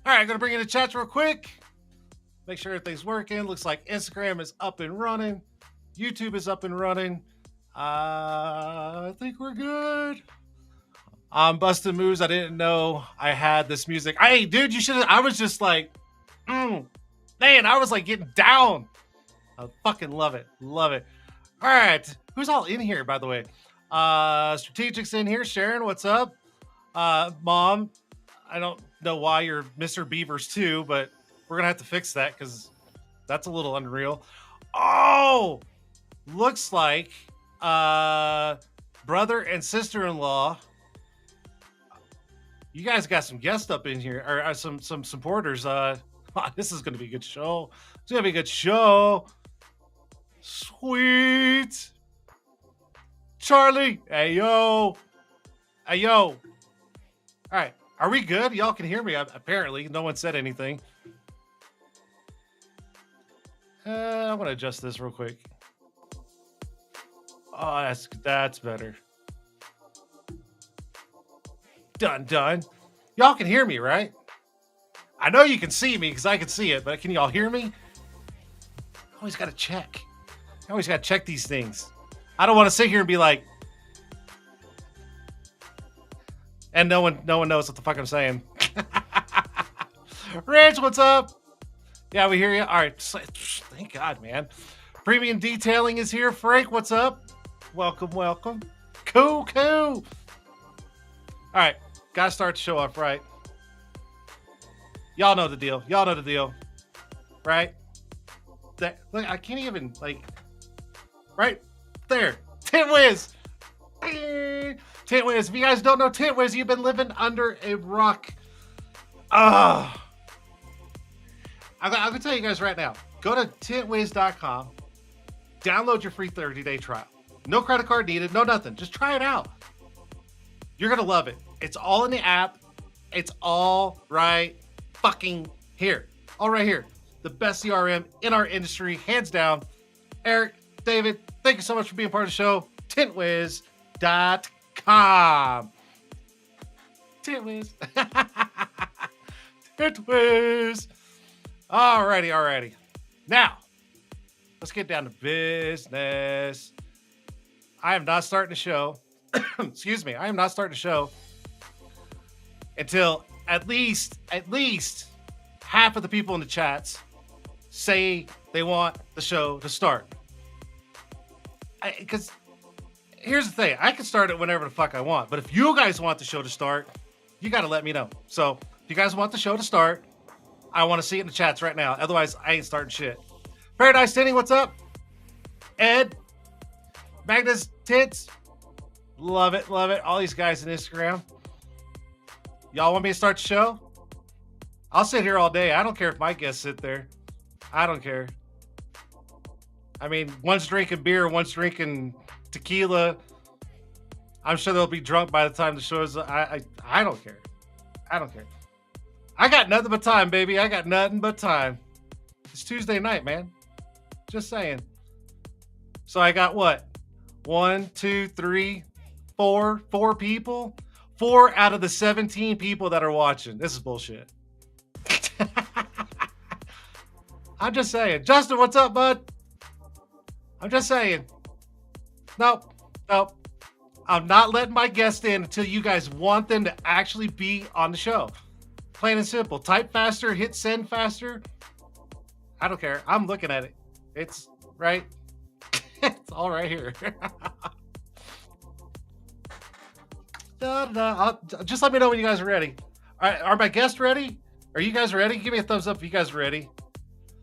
All right, I'm going to bring in the chat real quick. Make sure everything's working. Looks like Instagram is up and running. YouTube is up and running. I think we're good. Busted Moves. I didn't know I had this music. Hey, dude, you should have. I was just like, man, I was like getting down. I fucking love it. Love it. All right. Who's all in here, by the way? Strategic's in here. Sharon, what's up? Mom, I don't know why you're Mr. Beavers too, but we're going to have to fix that because that's a little unreal. Oh, looks like brother and sister-in-law. You guys got some guests up in here, or some supporters. This is going to be a good show. It's going to be a good show. Sweet. Charlie. Hey, yo. Hey, yo. All right. Are we good? Y'all can hear me, apparently. No one said anything. I'm going to adjust this real quick. Oh, that's better. Done. Y'all can hear me, right? I know you can see me because I can see it, but can y'all hear me? I always got to check. I always got to check these things. I don't want to sit here and be like, and no one knows what the fuck I'm saying. Rich, what's up? Yeah, we hear you. All right. Thank God, man. Premium Detailing is here. Frank, what's up? Welcome. Cool. All right. Got to start the show off right. Y'all know the deal. Right? Look, I can't even, right there. Tint'er. Tint'er. If you guys don't know Tint'er, you've been living under a rock. I'm going to tell you guys right now. Go to tint'er.com. Download your free 30-day trial. No credit card needed. No nothing. Just try it out. You're going to love it. It's all in the app. It's all right fucking here. All right here. The best CRM in our industry, hands down. Eric, David, thank you so much for being part of the show. Tint'er.com. Tint'er. Tint'er. Alrighty. Now, let's get down to business. I am not starting the show. Excuse me. I am not starting the show until at least half of the people in the chats say they want the show to start. Because here's the thing. I can start it whenever the fuck I want. But if you guys want the show to start, you got to let me know. So if you guys want the show to start, I want to see it in the chats right now. Otherwise, I ain't starting shit. Paradise Tinny, what's up? Ed, Magnus Tits, love it. All these guys on Instagram. Y'all want me to start the show? I'll sit here all day. I don't care if my guests sit there. I don't care. I mean, one's drinking beer, one's drinking tequila. I'm sure they'll be drunk by the time the show is. I don't care. I got nothing but time, baby. I got nothing but time. It's Tuesday night, man. Just saying. So I got what? 1, 2, 3, 4 people. 4 out of the 17 people that are watching. This is bullshit. I'm just saying. Justin, what's up, bud? I'm just saying. Nope. I'm not letting my guests in until you guys want them to actually be on the show. Plain and simple. Type faster, hit send faster. I don't care. I'm looking at it. It's right. It's all right here. Just let me know when you guys are ready. All right, are my guests ready? Are you guys ready? Give me a thumbs up if you guys are ready.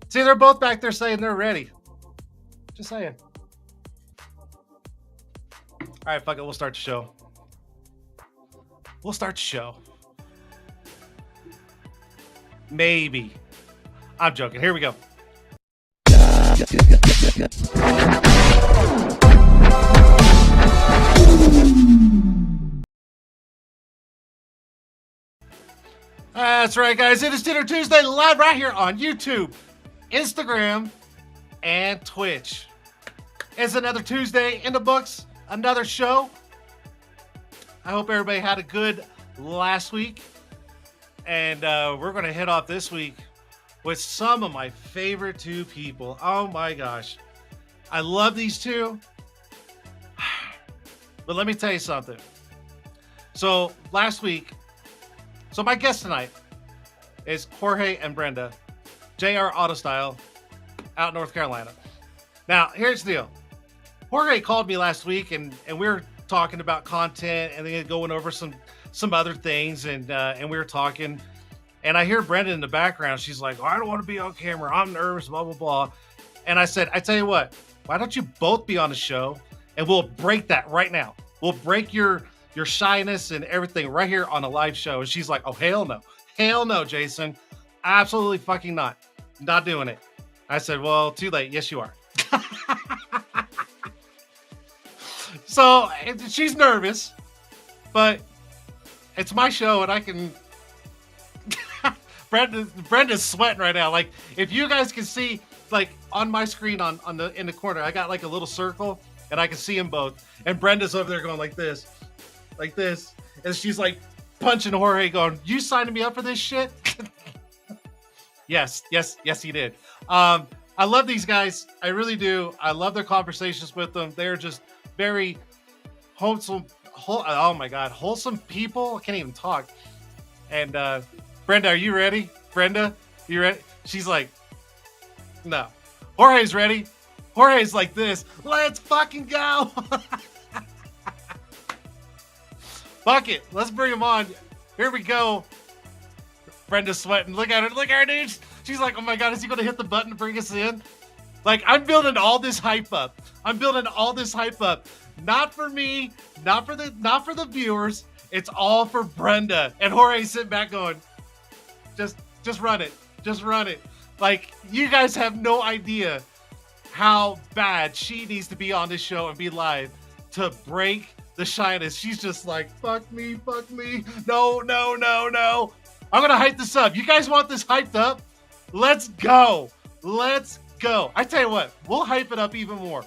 See, they're both back there saying they're ready. Just saying. All right, fuck it. We'll start the show. Maybe. I'm joking. Here we go. That's right, guys. It is Dinner Tuesday live right here on YouTube, Instagram, and Twitch. It's another Tuesday in the books, another show. I hope everybody had a good last week. and we're going to head off this week with some of my favorite two people. Oh my gosh. I love these two. But let me tell you something. So last week, so my guest tonight is Jorge and Brenda, JR Auto Style, out in North Carolina. Now, here's the deal. Jorge called me last week, and we were talking about content and then going over some other things, and we were talking, and I hear Brenda in the background. She's like, oh, I don't want to be on camera. I'm nervous, blah, blah, blah. And I said, I tell you what, why don't you both be on the show, and we'll break that right now. We'll break your shyness and everything right here on a live show. And she's like, oh, hell no. Hell no, Jason. Absolutely fucking not. Not doing it. I said, well, too late. Yes, you are. So she's nervous, but it's my show and I can. Brenda's sweating right now. Like, if you guys can see, like on my screen in the corner, I got like a little circle and I can see them both. And Brenda's over there going like this, and she's like punching Jorge, going, "You signing me up for this shit?" Yes, he did. I love these guys. I really do. I love their conversations with them. They're just very wholesome. Oh my God, wholesome people. I can't even talk. And Brenda, are you ready? Brenda, you ready? She's like, no. Jorge's ready. Jorge's like this. Let's fucking go. Fuck it. Let's bring him on. Here we go. Brenda's sweating. Look at her. Look at her, dude. She's like, oh my God, is he going to hit the button to bring us in? Like, I'm building all this hype up. Not for me, not for the viewers. It's all for Brenda. And Jorge's sitting back going, just run it. Just run it. Like, you guys have no idea how bad she needs to be on this show and be live to break the shyness. She's just like, fuck me. No. I'm going to hype this up. You guys want this hyped up? Let's go. I tell you what, we'll hype it up even more.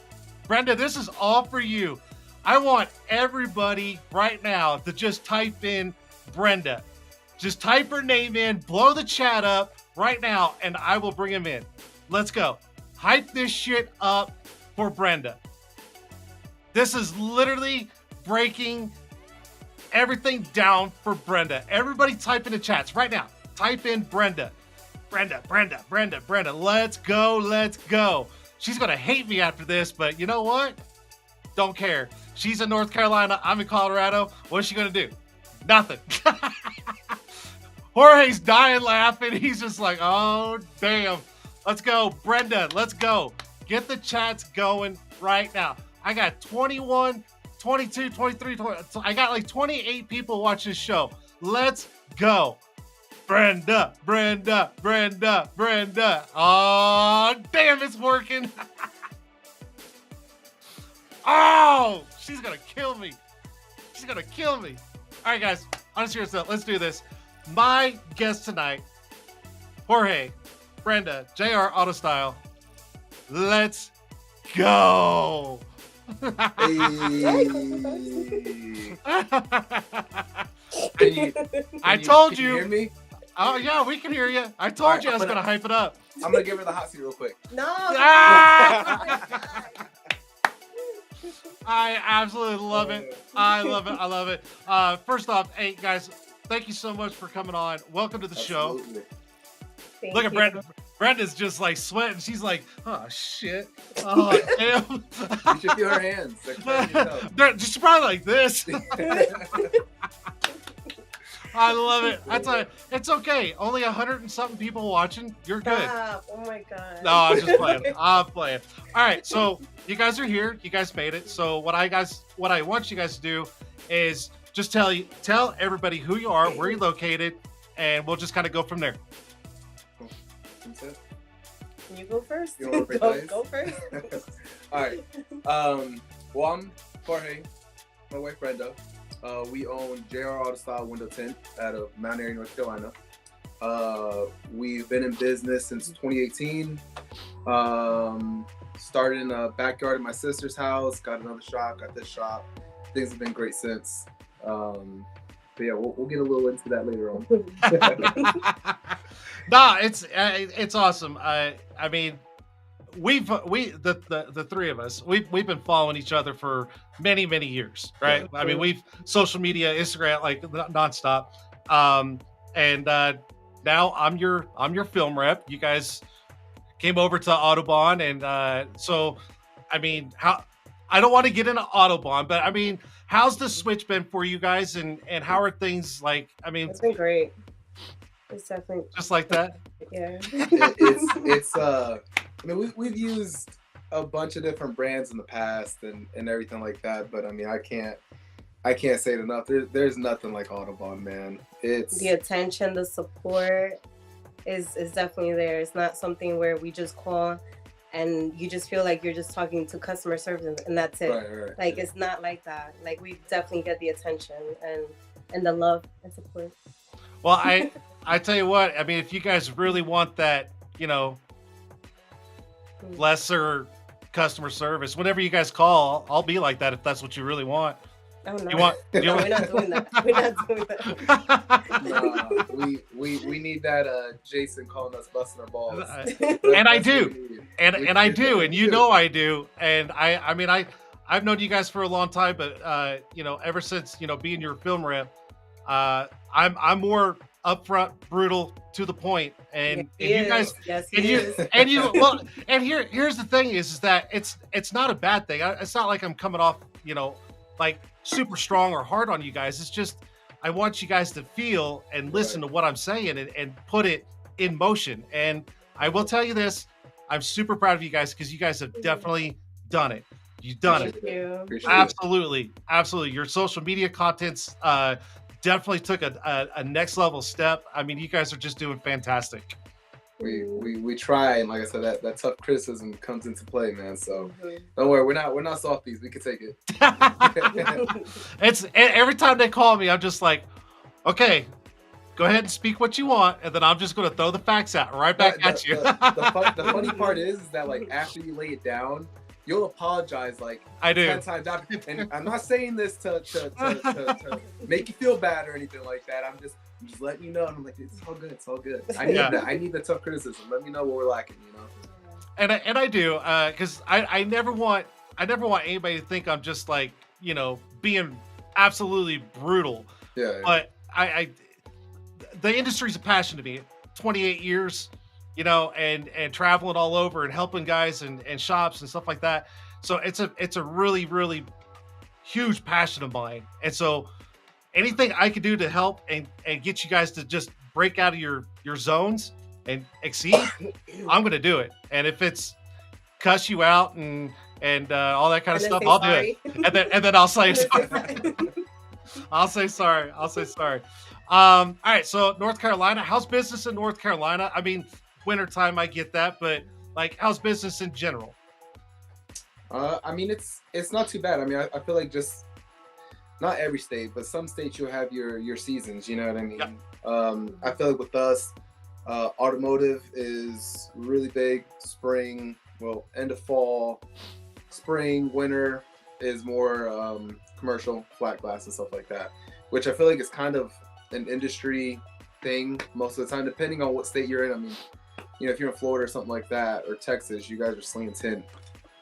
Brenda, this is all for you. I want everybody right now to just type in Brenda. Just type her name in, blow the chat up right now, and I will bring him in. Let's go. Hype this shit up for Brenda. This is literally breaking everything down for Brenda. Everybody type in the chats right now. Type in Brenda. Brenda. Let's go. She's going to hate me after this, but you know what? Don't care. She's in North Carolina. I'm in Colorado. What's she going to do? Nothing. Jorge's dying laughing. He's just like, oh, damn. Let's go. Brenda, let's go. Get the chats going right now. I got 21, 22, 23, 20. I got like 28 people watching this show. Let's go. Brenda. Oh, damn, it's working. Oh, she's going to kill me. All right, guys, on a serious note, let's do this. My guest tonight, Jorge, Brenda, JR Auto Style. Let's go. I told you. Can you hear me? Oh, yeah, we can hear you. I told you I was going to hype it up. I'm going to give her the hot seat real quick. No. I absolutely love it. I love it. First off, hey, guys, thank you so much for coming on. Welcome to the show. Look at Brenda. Brenda's just like sweating. She's like, oh, shit. Oh, damn. You should feel her hands. She's probably like this. I love it. I tell you, it's okay. Only 100 and something people watching. You're good. Stop. Oh my God. No, I'm just playing. I'm playing. All right, so you guys are here. You guys made it. So what I want you guys to do is just tell everybody who you are, where you're located, and we'll just kind of go from there. Can you go first? You want to go first. All right. Well, I'm Jorge. My wife Brenda. We own JR Auto Style Window Tint out of Mount Airy, North Carolina. We've been in business since 2018. Started in a backyard at my sister's house, got another shop, got this shop. Things have been great since. But yeah, we'll get a little into that later on. Nah, it's awesome. I mean, the three of us we've been following each other for many years, right? I mean, we've social media, Instagram, like nonstop. Um, and now I'm your film rep. You guys came over to Autobahn, and so I mean, how I don't want to get into Autobahn, but I mean, how's the switch been for you guys, and how are things like? I mean, It's been great. It's definitely, just like that. yeah. It's I mean, we've used a bunch of different brands in the past and everything like that, but I mean, I can't say it enough. There's nothing like Autobahn, man. It's The attention, the support is definitely there. It's not something where we just call and you just feel like you're just talking to customer service and that's it. right. Like it's not like that. Like we definitely get the attention and the love and support. Well, I tell you what. I mean, if you guys really want that, lesser customer service, whenever you guys call, I'll be like that if that's what you really want. Oh no. You want? No, we're not doing that. We're not doing that. Nah, we need that Jason calling us busting our balls. And I That's do. what we need. and I do, and I do, and I mean I've known you guys for a long time, but ever since being your film rep, I'm more upfront, brutal, to the point, and you guys, Yes, and he you is. and you well, and here's the thing is that it's not a bad thing. It's not like I'm coming off like super strong or hard on you guys. It's just I want you guys to feel and listen to what I'm saying and put it in motion. And I will tell you this. I'm super proud of you guys because you guys have definitely done it. You've done it. Thank you. Appreciate it. Absolutely. Your social media content's definitely took a next level step. I mean, you guys are just doing fantastic. We try, and like I said, that tough criticism comes into play, man. So Mhm. don't worry, we're not softies. We can take it. It's every time they call me, I'm just like, okay, go ahead and speak what you want, and then I'm just going to throw the facts out right back at you. The funny part is that like after you lay it down, you'll apologize like I do. 10 times out. And I'm not saying this to make you feel bad or anything like that. I'm just letting you know. And I'm like, it's all good. It's all good. I need the tough criticism. Let me know what we're lacking. And I do, because I never want anybody to think I'm just like being absolutely brutal. Yeah. But I the industry's a passion to me. 28 years, and traveling all over and helping guys and shops and stuff like that. So it's a really huge passion of mine. And so anything I could do to help and get you guys to just break out of your zones and exceed, I'm gonna do it. And if it's cuss you out and all that kind of And then stuff, say I'll sorry. do it. And then I'll say And then say sorry. I'll say sorry. All right, so North Carolina, how's business in North Carolina? I mean, wintertime, I get that, but like, how's business in general? I mean, it's not too bad. I mean, I feel like just not every state, but some states you'll have your seasons. You know what I mean? Yep. I feel like with us, automotive is really big. Spring, well, end of fall, spring, winter is more commercial, flat glass and stuff like that, which I feel like is kind of an industry thing most of the time, depending on what state you're in. I mean, if you're in Florida or something like that, or Texas, you guys are slinging tin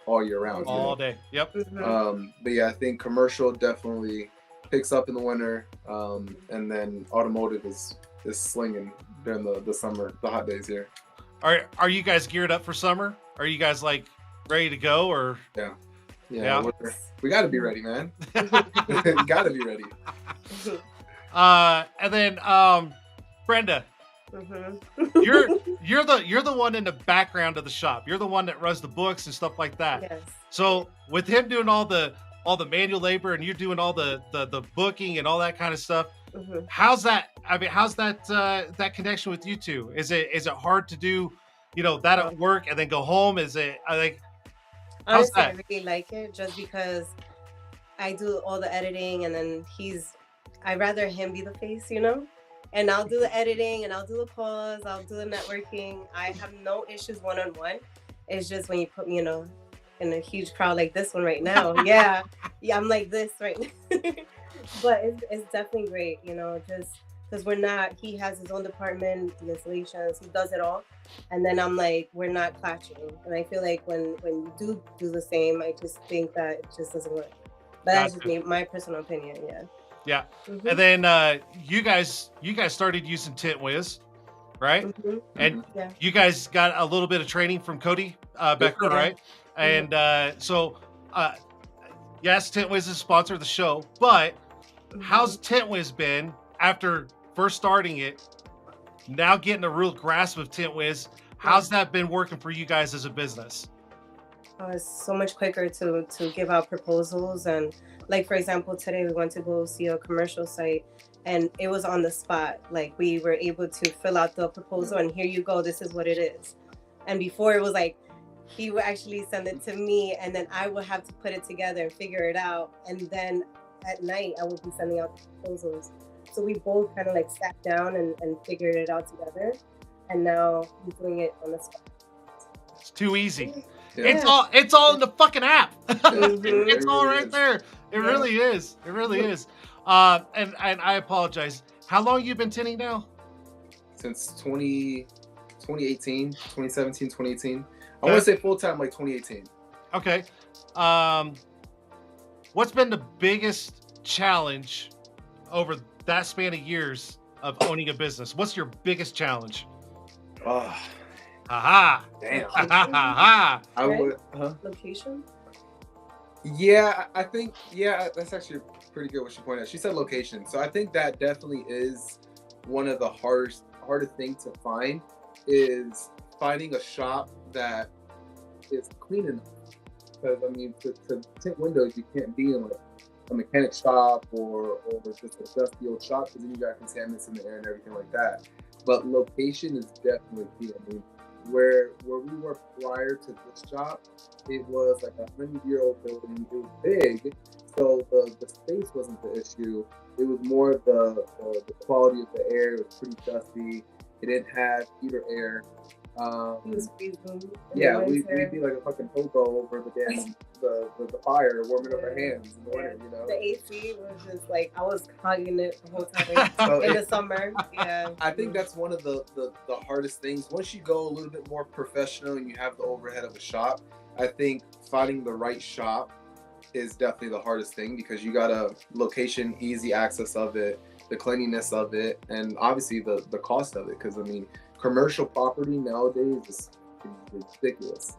all year round. All day. Yep. But yeah, I think commercial definitely picks up in the winter, and then automotive is slinging during the summer, the hot days here. Are you guys geared up for summer? Are you guys like ready to go or? Yeah. We got to be ready, man. Got to be ready. And then Brenda, you're the one in the background of the shop. You're the one that runs the books and stuff like that. Yes. So with him doing all the manual labor and you're doing all the booking and all that kind of stuff, how's that? I mean, how's that connection with you two? Is it hard to do, that at work and then go home? Is it how's Honestly, that? I really like it just because I do all the editing and then I'd rather him be the face, and I'll do the editing and I'll do the calls, I'll do the networking. I have no issues one-on-one. It's just when you put me, in a huge crowd like this one right now. Yeah, I'm like this right now. But it's definitely great, just because he has his own department, the installations, he does it all. And then I'm like, we're not clashing. And I feel like when you do the same, I just think that it just doesn't work. But that's just Gotcha. me, my personal opinion. Yeah. Yeah. And Hmm. then you guys started using Tintwiz, right? Hmm. And Yeah. you guys got a little bit of training from Cody Yep. Becker, Yeah. right? And so uh, yes, Tintwiz is sponsor of the show, but Hmm. how's Tintwiz been after first starting it? Now getting a real grasp of Tintwiz, Yeah. how's that been working for you guys as a business? It's so much quicker to give out proposals. And like, for example, today we went to go see a commercial site, and it was on the spot. Like, we were able to fill out the proposal, and here you go, this is what it is. And before, it was like he would actually send it to me, and then I would have to put it together and figure it out, and then at night I would be sending out the proposals. So we both kind of like sat down and figured it out together, and now he's doing it on the spot. It's too easy. Yeah. Yeah. It's all in the fucking app. It It's all really right is. there. It Yeah. really is. It really is. And I apologize. How long you been tinting now? Since 2018, 2017, 2018. I Okay. want to say full time like 2018. Okay. Um, what's been the biggest challenge over that span of years of owning a business? What's your biggest challenge? Oh, Ha damn. ha ha ha. I Right? would, huh? Location. Yeah, I think, yeah, that's actually pretty good what she pointed out. She said location. So I think that definitely is one of the hardest things to find is finding a shop that is clean enough. Because I mean, to tint windows, you can't be in like a mechanic shop or just a dusty old shop because then you got contaminants in the air and everything like that. But location is definitely key. I mean, where we were prior to this shop, it was like 100-year-old building. It was big, so the space wasn't the issue. It was more the quality of the air. It was pretty dusty. It didn't have heater air. He was freezing. in Yeah, the we'd winter. be like a fucking hobo over the damn the fire, warming up our hands in the winter, you know. The AC was just like I was hogging it the whole time So in the summer. Yeah. I think that's one of the hardest things. Once you go a little bit more professional and you have the overhead of a shop, I think finding the right shop is definitely the hardest thing because you got a location, easy access of it, the cleanliness of it, and obviously the cost of it. Because I mean, commercial property nowadays is ridiculous.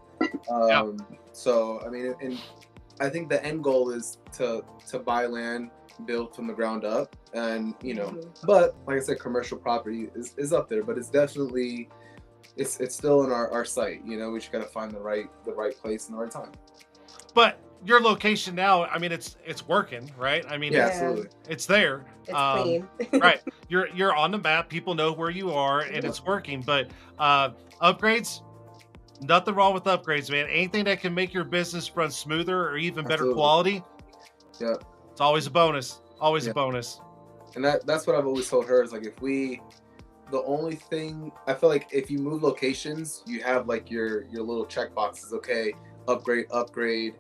Yeah. So I mean, and I think the end goal is to buy land, build from the ground up, and you know. But like I said, commercial property is up there, but it's definitely it's still in our sight. You know, we just got to find the right place and the right time. But your location now, I mean, it's working, right? I mean, Yeah, Yeah. absolutely. it's there. It's clean. Right. You're on the map. People know where you are, and it's working. But upgrades, nothing wrong with upgrades, man. Anything that can make your business run smoother or even better Absolutely. quality, Yeah. it's always a bonus. Always Yeah. a bonus. And that's what I've always told her is like the only thing I feel like if you move locations, you have like your little check boxes. Okay, upgrade,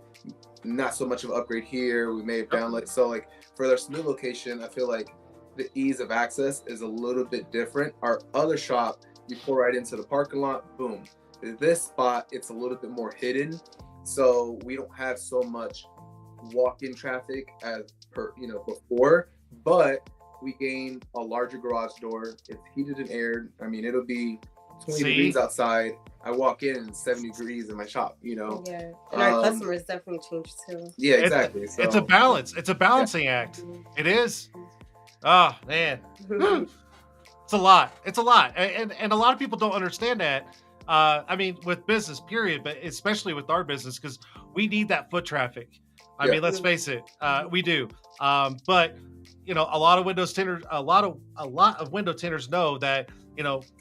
not so much of an upgrade here. We may have downloaded. So like for this new location, I feel like the ease of access is a little bit different. Our other shop, you pull right into the parking lot, boom. This spot, it's a little bit more hidden, so we don't have so much walk-in traffic as before, but we gain a larger garage door. It's heated and aired. I mean, it'll be 20 See? degrees outside. I walk in and it's 70 degrees in my shop, you know? Yeah. And our Um, customers definitely changed too. Yeah, It's- exactly. So, It's a balance. It's a balancing act. It is. Oh man, it's a lot. It's a lot, and a lot of people don't understand that. I mean, with business, period, but especially with our business, because we need that foot traffic. I Yeah. mean, let's face it, we do. But you know, a lot of Windows tinters, a lot of window tinters know that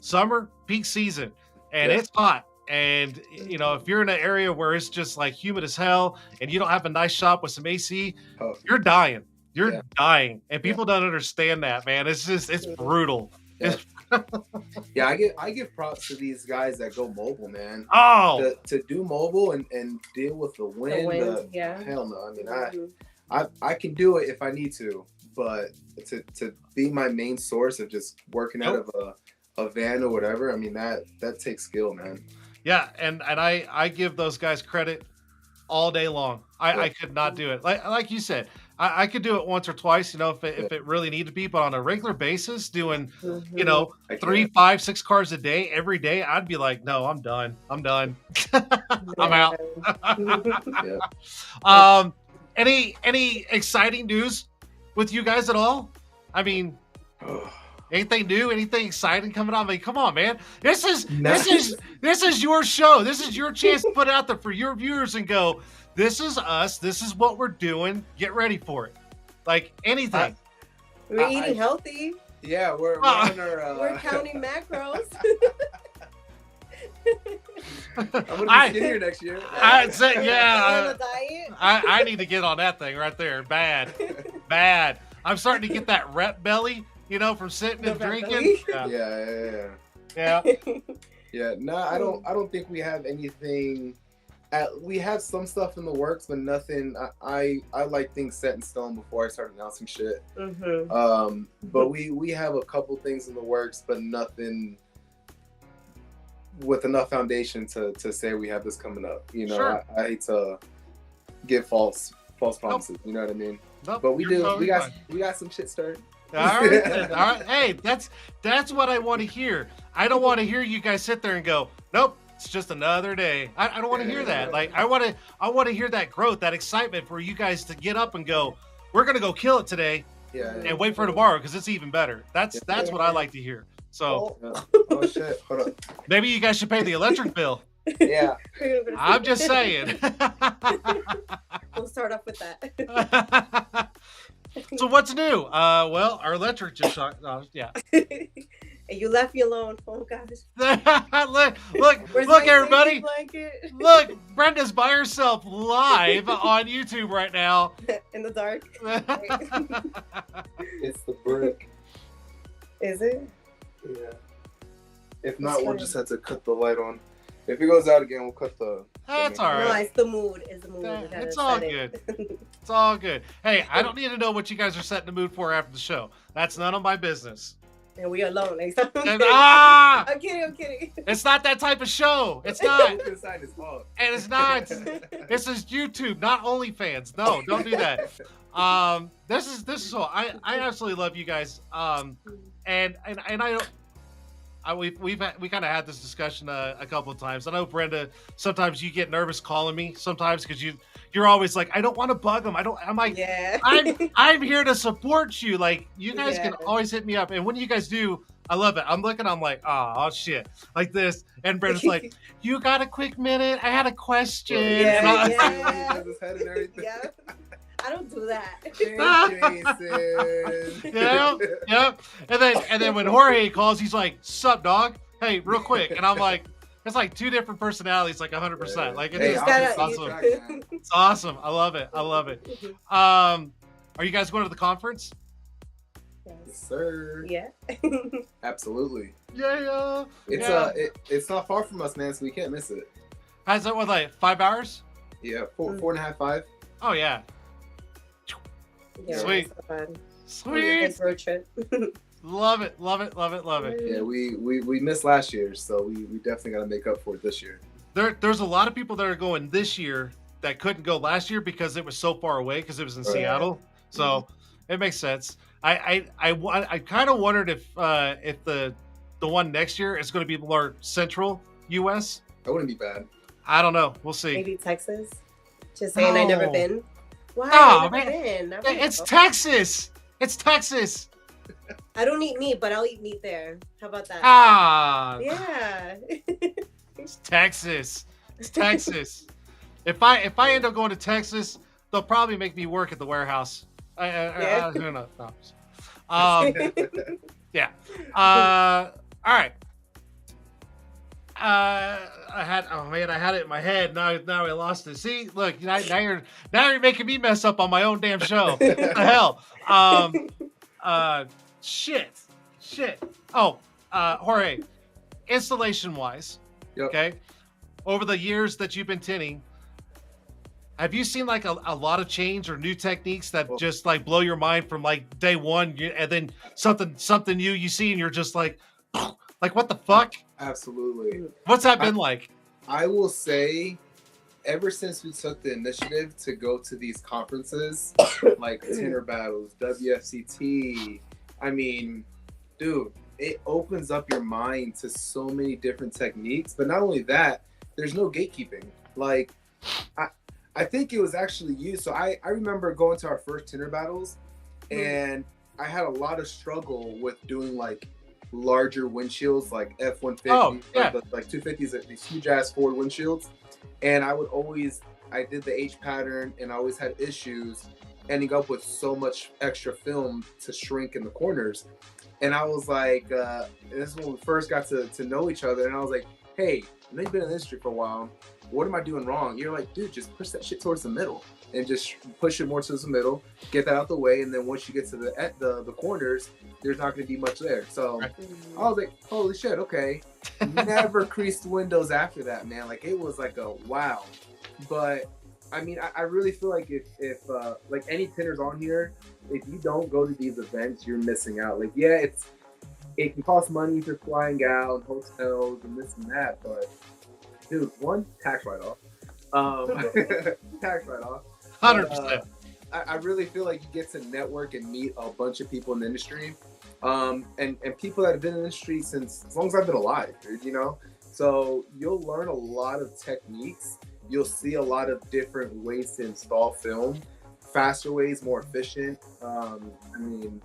summer peak season, and Yeah. it's hot. And you know, if you're in an area where it's just like humid as hell, and you don't have a nice shop with some AC, Oh, you're dying. You're Yeah. dying, and people don't understand that, man. It's brutal. Yeah. It's yeah, I give props to these guys that go mobile, man. oh, To do mobile and deal with the wind. wind, yeah. Hell no. I mean, Mhm. I can do it if I need to, but to be my main source of just working out of a van or whatever, I mean that takes skill, man. Yeah, and I give those guys credit all day long. I could not do it. Like you said, I could do it once or twice, if it really needed to be, but on a regular basis, doing, Mm-hmm. 3, 5, 6 cars a day, every day, I'd be like, no, I'm done. I'm done. I'm out. Yeah. Any exciting news with you guys at all? I mean, anything new, anything exciting coming on? I mean, come on, man. This is your show. This is your chance to put it out there for your viewers and go, this is us. This is what we're doing. Get ready for it. Like anything. We're eating healthy. Yeah, we're on our. We're counting macros. I'm gonna be skinnier next year. I'd say, On yeah. a diet. I need to get on that thing right there. Bad. I'm starting to get that rep belly, from sitting and The rep drinking. belly. Yeah. Yeah. No, I don't think we have anything. We have some stuff in the works, but nothing. I like things set in stone before I start announcing shit. Mm-hmm. But we have a couple things in the works, but nothing with enough foundation to say we have this coming up. Sure. I hate to give false promises. You know what I mean? Nope, But we you're do. totally We fine. got some shit started. All right, then. All right. Hey, that's what I want to hear. I don't want to hear you guys sit there and go, nope, it's just another day. I don't want to hear that. Like I want to hear that growth, that excitement for you guys to get up and go, we're gonna go kill it today, and wait for tomorrow because it's even better. That's what I like to hear. So Oh shit! Hold up. maybe you guys should pay the electric bill. Yeah. I'm just saying. We'll start off with that. So what's new? Well, our electric just shot. Yeah. And you left me alone. Oh gosh. look, Where's my everybody. safety blanket? Look, Brenda's by herself live on YouTube right now. In the dark. It's the brick. Is it? Yeah. If not, we'll just have to cut the light on. If it goes out again, we'll cut the. That's all No, right. it's the mood. It's the mood. It's all good. It's all good. Hey, I don't need to know what you guys are setting the mood for after the show. That's none of my business. And we alone next time. I'm kidding. It's not that type of show. It's not. Open sign is off. And it's not. This is YouTube, not OnlyFans. No, don't do that. This is so I absolutely love you guys. And I don't. We kind of had this discussion a couple of times. I know, Brenda, sometimes you get nervous calling me sometimes because you're always like, I don't want to bug them. I'm like, Yeah. I'm here to support you. Like, you guys can always hit me up. And when you guys do, I love it. I'm looking, I'm like, oh shit, like this. And Brenda's like, you got a quick minute? I had a question. And Yeah. Yeah. I don't do that. Jason. Yeah. And then when Jorge calls, he's like, sup, dog? Hey, real quick. And I'm like, it's like two different personalities, like 100%. Like it's awesome. It's awesome. I love it. Are you guys going to the conference? Yes, sir. Yeah. Absolutely. Yeah. It's not far from us, man, so we can't miss it. How's that? What, like 5 hours? Yeah, 4.5, 5. Oh yeah. Yeah, Sweet. Nice road trip. Love it. Yeah, we missed last year, so we definitely got to make up for it this year. There's a lot of people that are going this year that couldn't go last year because it was so far away because it was in Seattle. So it makes sense. I kind of wondered if the one next year is going to be more central U.S. That wouldn't be bad. I don't know. We'll see. Maybe Texas. Just saying, I never been. Why? Oh, I've never man. been. It's Texas. It's Texas. I don't eat meat, but I'll eat meat there. How about that? Yeah. It's Texas. If I end up going to Texas, they'll probably make me work at the warehouse. Who knows? Yeah. All right. I had it in my head. Now I lost it. See, look, now you're making me mess up on my own damn show. What the hell? Shit. Oh, Jorge, installation wise, Yep. okay. Over the years that you've been tinning, have you seen like a lot of change or new techniques that Well, just like blow your mind from like day one, and then something new you see and you're just like, like what the fuck? absolutely. What's that I, been like? I will say, ever since we took the initiative to go to these conferences like Tint'er Battles, WFCT, I mean, dude, it opens up your mind to so many different techniques. But not only that, there's no gatekeeping. Like, I think it was actually you. So I remember going to our first Tint'er Battles, and I had a lot of struggle with doing like larger windshields, like F-150, Oh, yeah. like 250s, these huge ass forward windshields. And I did the H pattern, and I always had issues ending up with so much extra film to shrink in the corners. And I was like, and this is when we first got to know each other. And I was like, hey, I know you've been in the industry for a while. What am I doing wrong? You're like, dude, just push that shit towards the middle and just push it more towards the middle, get that out the way. And then once you get to the corners, there's not going to be much there. So I was like, holy shit, okay. Never creased windows after that, man. Like, it was like a wow. But I mean, I really feel like if like any Tinters on here, if you don't go to these events, you're missing out. Like, yeah, it can cost money if you're flying out and hotels and this and that, but dude, one, tax write-off. Tax write-off. 100%. I really feel like you get to network and meet a bunch of people in the industry, and people that have been in the industry since as long as I've been alive, dude, you know? So you'll learn a lot of techniques. You'll see a lot of different ways to install film, faster ways, more efficient. I mean,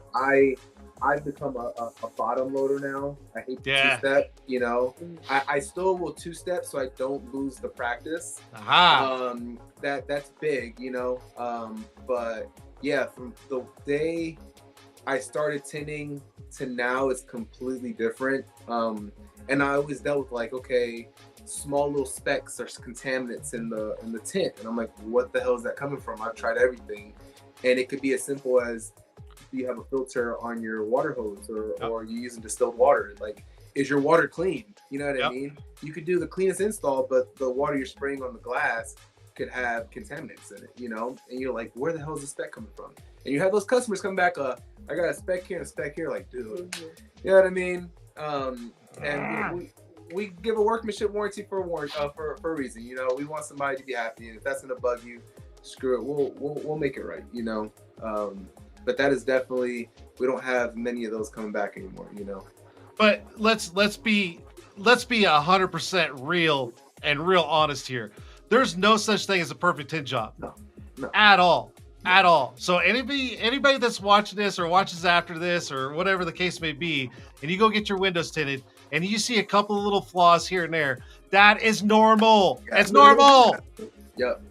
I've become a bottom loader now. I hate the two-step, you know. I still will two-step so I don't lose the practice. Aha. That's big, you know. But yeah, from the day I started tinting to now, it's completely different. And I always dealt with like, okay, small little specks or contaminants in the tint, and I'm like, what the hell is that coming from? I've tried everything, and it could be as simple as, do you have a filter on your water hose, or you using distilled water? Like, is your water clean? You know what I mean? You could do the cleanest install, but the water you're spraying on the glass could have contaminants in it, you know? And you're like, where the hell is the spec coming from? And you have those customers come back, I got a spec here and a spec here, like, dude, you know what I mean? And we give a workmanship warranty for a reason, you know. We want somebody to be happy, and if that's gonna bug you, screw it. We'll make it right, you know. But that is definitely, we don't have many of those coming back anymore, you know. But let's be 100% real and real honest here. There's no such thing as a perfect tint job. No. At all. So anybody that's watching this or watches after this or whatever the case may be, and you go get your windows tinted and you see a couple of little flaws here and there, that is normal. Yeah. It's normal. Yep.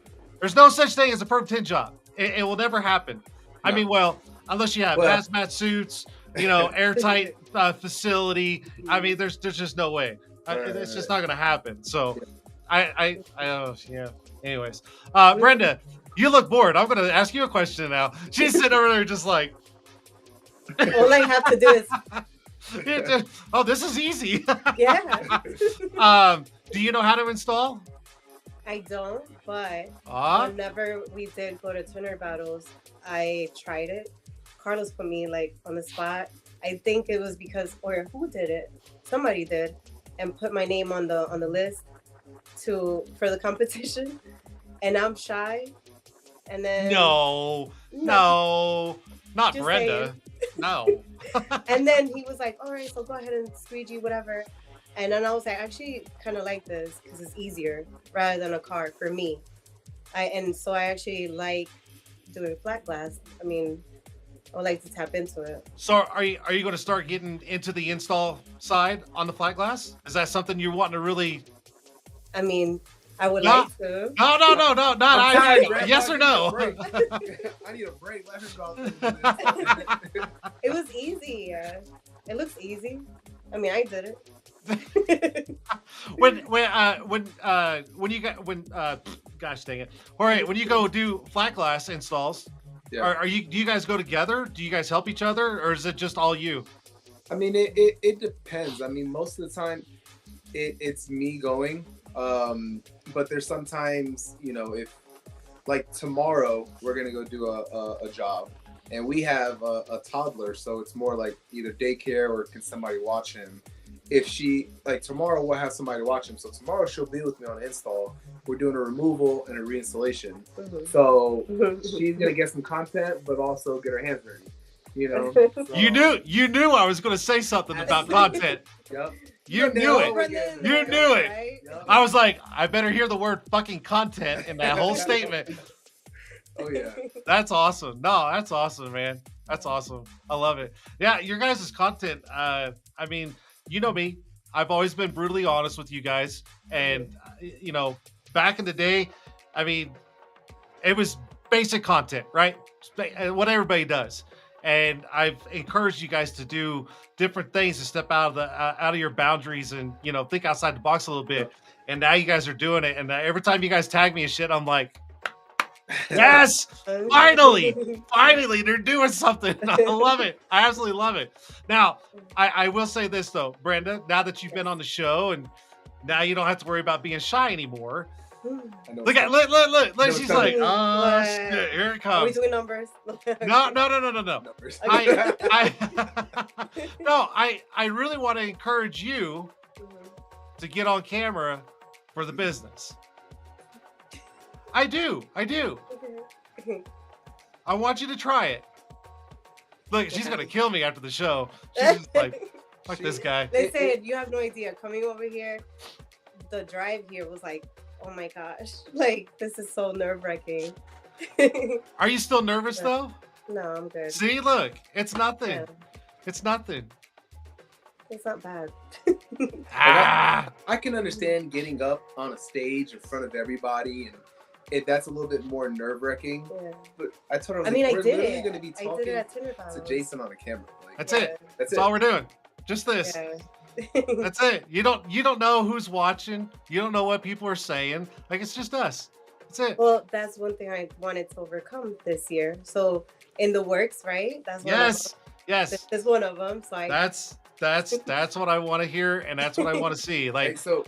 There's no such thing as a perfect tint job. It will never happen. No. I mean, well, unless you have hazmat suits, you know, airtight facility. I mean, there's just no way. It's just not gonna happen. So, yeah. Anyways, Brenda, you look bored. I'm gonna ask you a question now. She's sitting over there just like. All I have to do is. Oh, this is easy. Yeah. Do you know how to install? I don't, but whenever we did go to Tint'er Battles, I tried it. Carlos put me like on the spot. I think it was because, or who did it? Somebody did, and put my name on the list for the competition. And I'm shy. And then no, not just Brenda. No. And then he was like, all right, so go ahead and squeegee, whatever. And then I was like, I actually kind of like this because it's easier rather than a car for me. So I actually like doing flat glass. I mean, I would like to tap into it. So are you going to start getting into the install side on the flat glass? Is that something you're wanting to really? I mean, I would like to. No, not I. Yes or no? I need a break. Let her go. It was easy. It looks easy. I mean, I did it. Gosh dang it! All right, when you go do flat glass installs, do you guys go together? Do you guys help each other, or is it just all you? I mean, it depends. I mean, most of the time, it's me going. But there's sometimes, you know, like tomorrow we're gonna go do a job, and we have a toddler, so it's more like either daycare or can somebody watch him. If she like tomorrow, we'll have somebody watch him. So tomorrow she'll be with me on install. We're doing a removal and a reinstallation. So she's gonna get some content, but also get her hands dirty. You know, so. You knew I was going to say something about content. Yep. You knew it. You knew it. Right? Yep. I was like, I better hear the word fucking content in that whole statement. Oh yeah. That's awesome. No, that's awesome, man. That's awesome. I love it. Yeah, your guys' content. I mean, you know me. I've always been brutally honest with you guys, and you know, back in the day, I mean, it was basic content, right? What everybody does. And I've encouraged you guys to do different things, to step out of your boundaries, and you know, think outside the box a little bit. And now you guys are doing it. And every time you guys tag me and shit, I'm like, yes, finally, they're doing something. I love it. I absolutely love it. Now, I will say this though, Brenda. Now that you've been on the show, and now you don't have to worry about being shy anymore. Look! She's like, oh shit, here it comes. Are we doing numbers? No. Numbers. I really want to encourage you to get on camera for the business. I do. I want you to try it. Look, she's gonna kill me after the show. She's just like, fuck this guy. They said, you have no idea. Coming over here, the drive here was like, oh my gosh, like this is so nerve-wracking. Are you still nervous though? No, I'm good. See, look, it's nothing. Yeah. It's nothing. It's not bad. I can understand getting up on a stage in front of everybody, and that's a little bit more nerve-wracking. Yeah. But I told her, I did literally it. going to be I did talking it at Tint'er to Jason on a camera. Like, That's it. That's That's all we're doing. Just this. Yeah. That's it. You don't know who's watching. You don't know what people are saying. Like, it's just us. That's it. Well, that's one thing I wanted to overcome this year. So in the works, right? That's one Yes. This is one of them. So That's what I want to hear, and that's what I want to see. Like, okay, so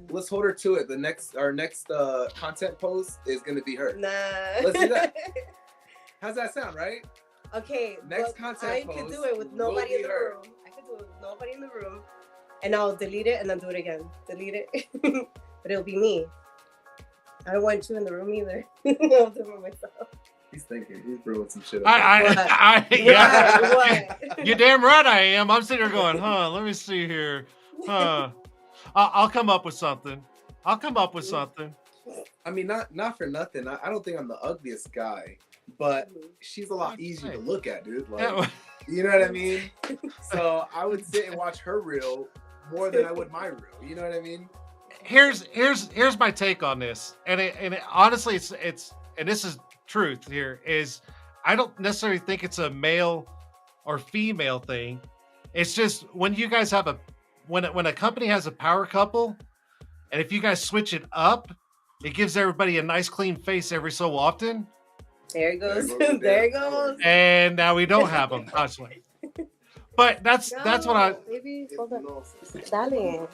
let's hold her to it. Our next content post is gonna be her. nah. Let's do that. How's that sound, right? Okay. Next content I post could do it with will nobody be in the her. room. I could do it with nobody in the room, and I'll delete it and then do it again. Delete it, but it'll be me. I don't want you in the room either. I'll do it myself. He's thinking. He's brewing some shit. yeah. What? You're damn right I am. I'm sitting here going, let me see here. I'll come up with something. I mean, not for nothing. I don't think I'm the ugliest guy, but she's a lot easier to look at, dude. Like, Yeah. you know what I mean? So I would sit and watch her reel more than I would my reel. You know what I mean? Here's my take on this, and honestly, it's and this is truth. Here is, I don't necessarily think it's a male or female thing. It's just when you guys have when a company has a power couple, and if you guys switch it up, it gives everybody a nice clean face every so often. There it goes. There it goes. And now we don't have them, honestly. But that's what I. Maybe hold on. Darling.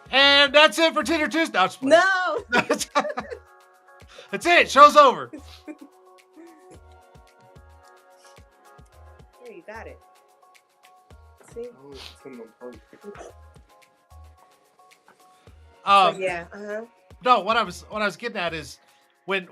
And that's it for Tint'er Tuesday. No. That's it. Show's over. There, you got it. See? Yeah. No, what I was getting at is when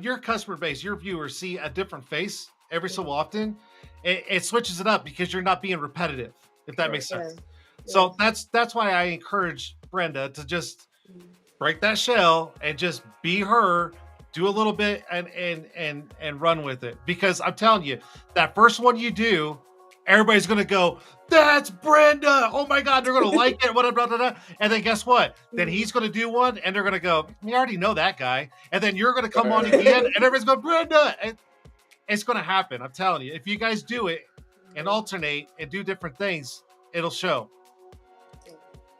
your customer base, your viewers see a different face every so often, it switches it up because you're not being repetitive, if that makes sense. Yeah. So that's why I encourage Brenda to just break that shell and just be her, do a little bit and run with it. Because I'm telling you, that first one you do, everybody's gonna go, that's Brenda. Oh my God, they're gonna like it. Blah, blah, blah, blah. And then guess what? Then he's gonna do one, and they're gonna go, we already know that guy. And then you're gonna come on again, and everybody's going, Brenda. And it's gonna happen. I'm telling you. If you guys do it and alternate and do different things, it'll show.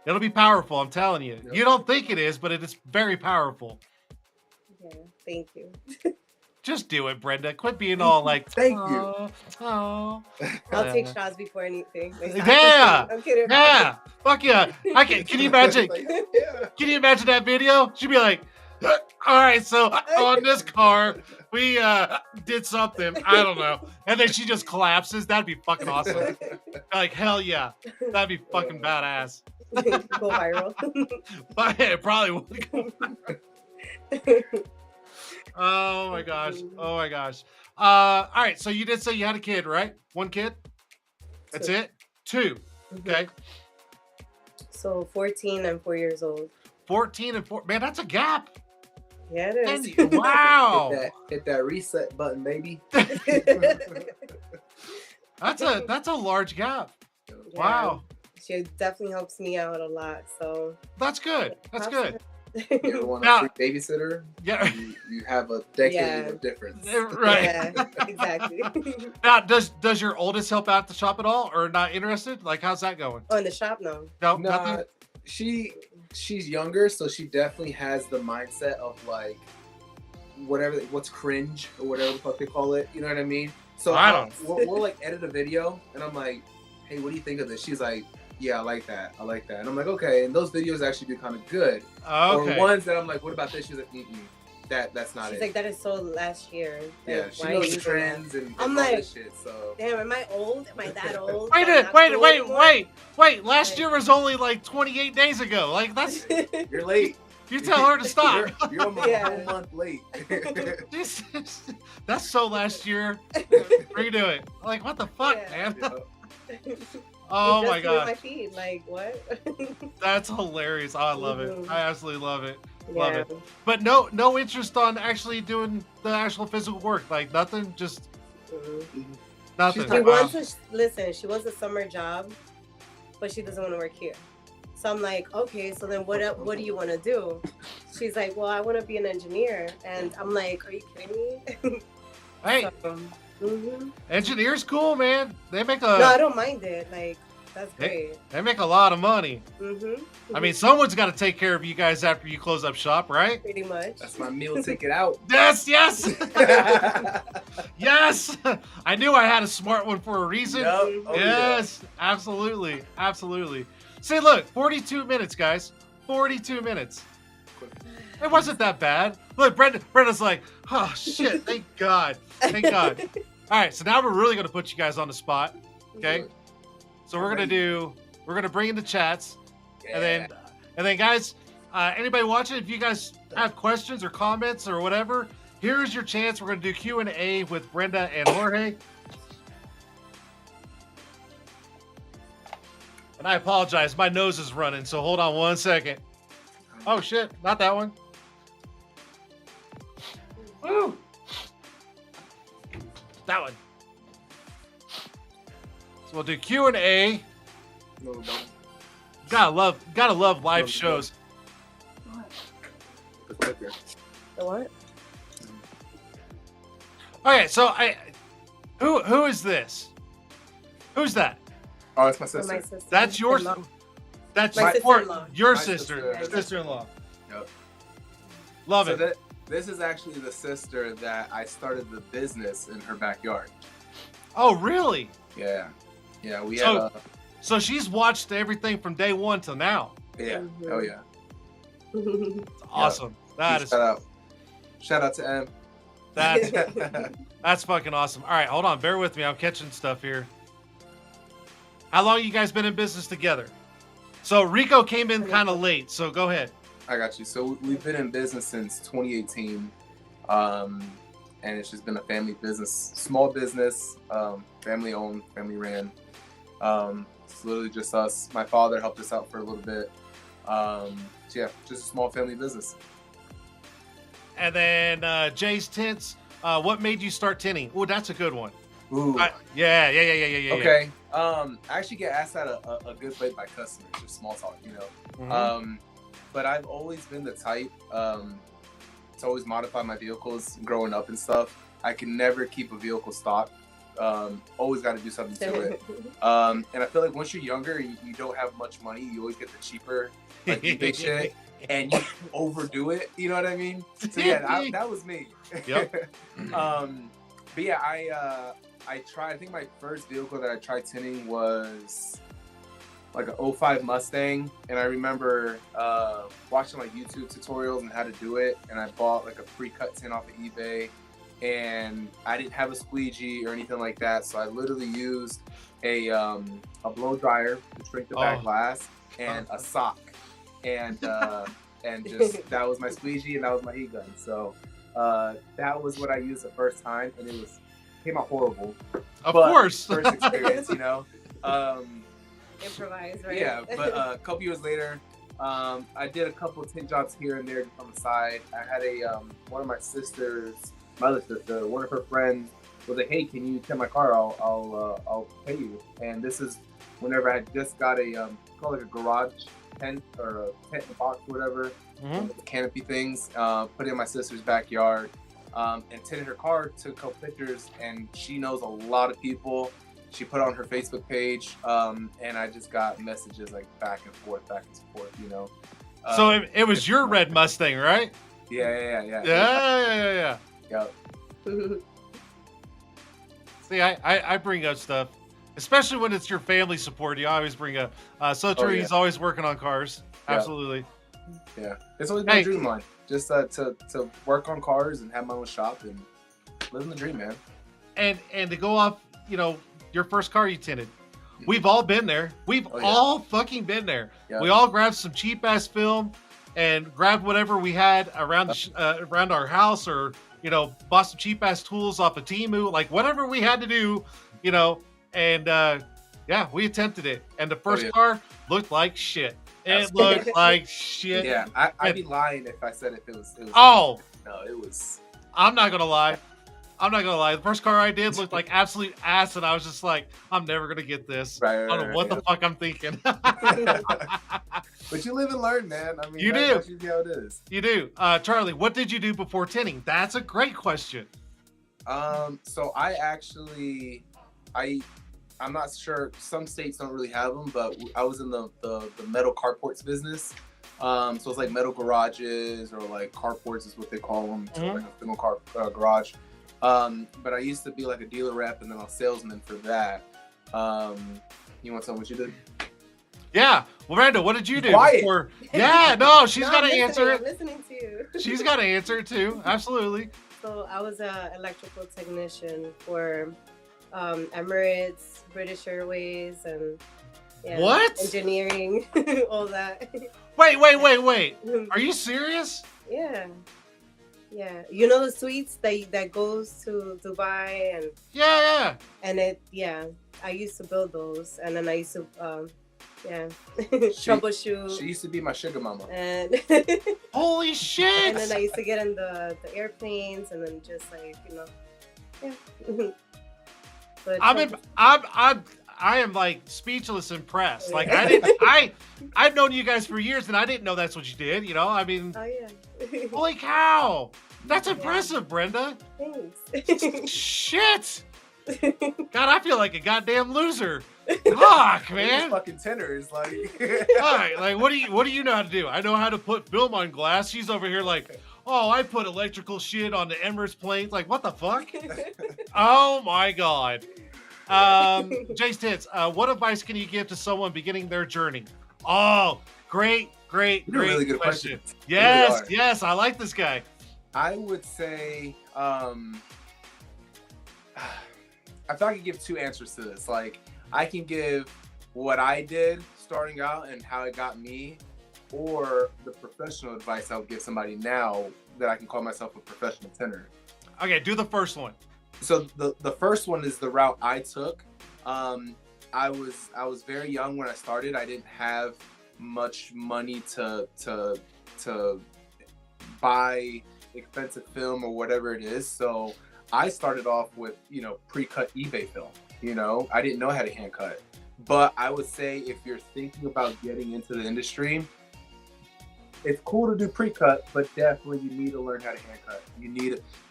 It'll be powerful. I'm telling you. Yep. You don't think it is, but it is very powerful. Yeah. Thank you. Just do it, Brenda. Quit being all like, thank you. Oh. I'll take shots before anything. Yeah. I'm kidding. Yeah. Fuck yeah. Can you imagine? Yeah. Can you imagine that video? She'd be like, All right, so on this car, we did something. I don't know. And then she just collapses. That'd be fucking awesome. Like, hell yeah. That'd be fucking badass. Go viral. But it probably would go. Oh my gosh. Oh my gosh. All right, so you did say you had a kid, right? One kid? That's Two. it? Two. Okay. So 14 and 4 years old. 14 and 4. Man, that's a gap. Yeah, it is. And- wow. Hit that reset button, baby. That's a large gap. Yeah. Wow. She definitely helps me out a lot. So That's good. That's good. You ever want Now- a free babysitter? Yeah. You have a decade Yeah. of difference. Right. yeah, exactly. Now, does your oldest help out at the shop at all, or not interested? Like, how's that going? Oh, in the shop, no. No, Nah, nothing. she's younger, so she definitely has the mindset of like what's cringe or whatever the fuck they call it. You know what I mean? So I don't- we'll like edit a video, and I'm like, hey, what do you think of this? She's like, yeah, I like that. And I'm like, okay. And those videos actually do kind of good. Okay. Or ones that I'm like, what about this? She's like, that's not She's it. like, that is so last year. Yeah, Like, she why are you knows using trends that? and I'm all like, this shit. So Damn, am I old? Am I that old? Wait, Am I not cool anymore? wait. Last Like- year was only like 28 days ago. Like, that's you're late. you tell her to stop. You're almost Yeah. a whole month late. Jesus, that's so last year. Redo it. Like, what the fuck, Yeah. man? Yeah. Oh It my just came in my god, feed. Like, what? that's hilarious. Oh, I love it. Mhm. I absolutely love it. Love Yeah. it. But no interest on actually doing the actual physical work. Like nothing, just Mhm. nothing. She's She like, Wow. wants to listen. She wants a summer job, but she doesn't want to work here. So I'm like, okay. So then, what do you want to do? She's like, well, I want to be an engineer, and I'm like, are you kidding me? Hey, Mhm. engineers, cool, man. They make No, I a don't mind it. Like, that's Hey. great. they make a lot of money. Mm-hmm. I mean, someone's got to take care of you guys after you close up shop, right? pretty much. That's my meal ticket out. Yes, yes. I knew I had a smart one for a reason. Yup. Oh, Yes, absolutely, absolutely. See, look, 42 minutes, guys. 42 minutes. It wasn't that bad. Look, Brenda's like, oh shit, thank God, thank God. All right, so now we're really gonna put you guys on the spot. Okay, so we're gonna bring in the chats, and then guys, anybody watching, if you guys have questions or comments or whatever, here's your chance. We're gonna do Q&A with Brenda and Jorge. And I apologize, my nose is running, so hold on one second. Oh shit, not that one. Woo! That one. So we'll do Q&A. No, don't. Gotta love live Love shows. The clicker. The what? Okay, so who is this? Who's that? Oh, it's my For sister. my sister. That's your In-law. that's My sister-in-law. your My sister, sister. sister-in-law. Yep. Love So it. this is actually the sister that I started the business in her backyard. Oh, really? Yeah. Yeah, we So- had So she's watched everything from day one till now. yeah. Mhm. Oh yeah. It's awesome. That is Shout out to M. that's fucking awesome. All right, hold on, bear with me. I'm catching stuff here. How long you guys been in business together? So Rico came in kind of late, so go ahead. I got you. So we've been in business since 2018, and it's just been a family business, small business, family owned, family ran. It's literally just us. My father helped us out for a little bit. So yeah, just a small family business. And then Jay's Tints. What made you start tinting? Oh, that's a good one. Ooh. Yeah. Okay. I actually get asked that a good bit by customers, just small talk, you know. Mhm. But I've always been the type to always modify my vehicles growing up and stuff. I can never keep a vehicle stock. Always got to do something to it. And I feel like once you're younger and you don't have much money, you always get the cheaper, like eBay shit, and you overdo it. You know what I mean? So yeah, that was me. Yep. But yeah, I tried. I think my first vehicle that I tried tinting was like a '05 Mustang, and I remember watching like YouTube tutorials on how to do it, and I bought like a pre-cut tin off of eBay, and I didn't have a squeegee or anything like that, so I literally used a blow dryer to shrink the back glass and a sock, and just that was my squeegee and that was my heat gun. So that was what I used the first time, and it came out horrible. Of course, first experience, Improvise, right? Yeah, but a couple years later, I did a couple of tint jobs here and there on the side. I had one of my sisters, my other sister, one of her friends was like, "Hey, can you tint my car? I'll pay you." And this is whenever I had just got called like a garage tent or a tent in a box, or whatever, with the canopy things. Put it in my sister's backyard, and tinted her car. Took a couple pictures, and she knows a lot of people. She put it on her Facebook page, and I just got messages like back and forth. So it was your red Mustang, right? Yeah. See, I bring up stuff, especially when it's your family support. You always bring up. He's always working on cars. Absolutely. Yeah, it's always been a dream of mine. Just to work on cars and have my own shop and living the dream, man. And to go off, your first car you tinted. We've all been there. We've all fucking been there. Yeah. We all grabbed some cheap ass film and grabbed whatever we had around around our house, or bought some cheap ass tools off of Temu, like whatever we had to do, and we attempted it. And the first car looked like shit. It looked like shit. Yeah, I'd be lying if I said it was. Oh no, it was. I'm not gonna lie. The first car I did looked like absolute ass, and I was just like, I'm never gonna get this. Right, I don't know what the fuck I'm thinking. But you live and learn, man. I mean, you do. That's usually how it is. You do. Charlie, what did you do before tinting? That's a great question. So I actually, I'm not sure. Some states don't really have them, but I was in the metal carports business. So it's like metal garages, or like carports is what they call them. So like a single car garage. But I used to be like a dealer rep and then a salesman for that. You want to tell me what you did? Yeah. Well, Brenda, what did you do? Quiet. Before... Yeah, no, she's got to answer it. I'm listening to you. She's got to answer it too. Absolutely. So I was an electrical technician for Emirates, British Airways, and what? Engineering, all that. Wait. Are you serious? Yeah. Yeah, the suites that goes to Dubai, and yeah, and I used to build those, and then I used to troubleshoot. She used to be my sugar mama. And holy shit! And then I used to get in the airplanes, and then just like But I am like speechless, impressed. Like I've known you guys for years, and I didn't know that's what you did. I mean. Oh yeah. Holy cow! That's impressive, Brenda. Thanks. Shit! God, I feel like a goddamn loser. Fuck, man. Fucking Tint'er is like. All right, like what do you know how to do? I know how to put film on glass. She's over here like, oh, I put electrical shit on the Emirates planes. Like, what the fuck? Oh my god. Jay's Tits, what advice can you give to someone beginning their journey? Oh, great Really good question. Yes, really yes, I like this guy. I would say, I thought I could give two answers to this. Like, I can give what I did starting out and how it got me, or the professional advice I would give somebody now that I can call myself a professional tinter. Okay, do the first one. So the first one is the route I took. I was very young when I started. I didn't have much money to buy expensive film or whatever it is, so I started off with pre-cut eBay film. I didn't know how to hand cut, but I would say if you're thinking about getting into the industry, it's cool to do pre-cut, but definitely you need to learn how to hand cut.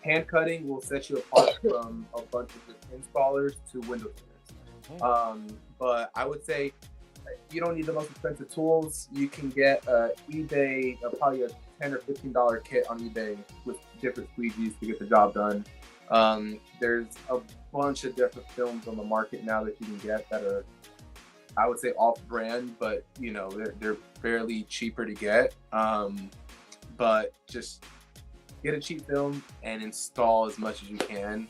Hand cutting will set you apart from a bunch of installers to window cleaners. But I would say you don't need the most expensive tools. You can get eBay, probably a $10 or $15 kit on eBay with different squeegees to get the job done. There's a bunch of different films on the market now that you can get that are I would say off-brand, but you know they're fairly cheaper to get. But just get a cheap film and install as much as you can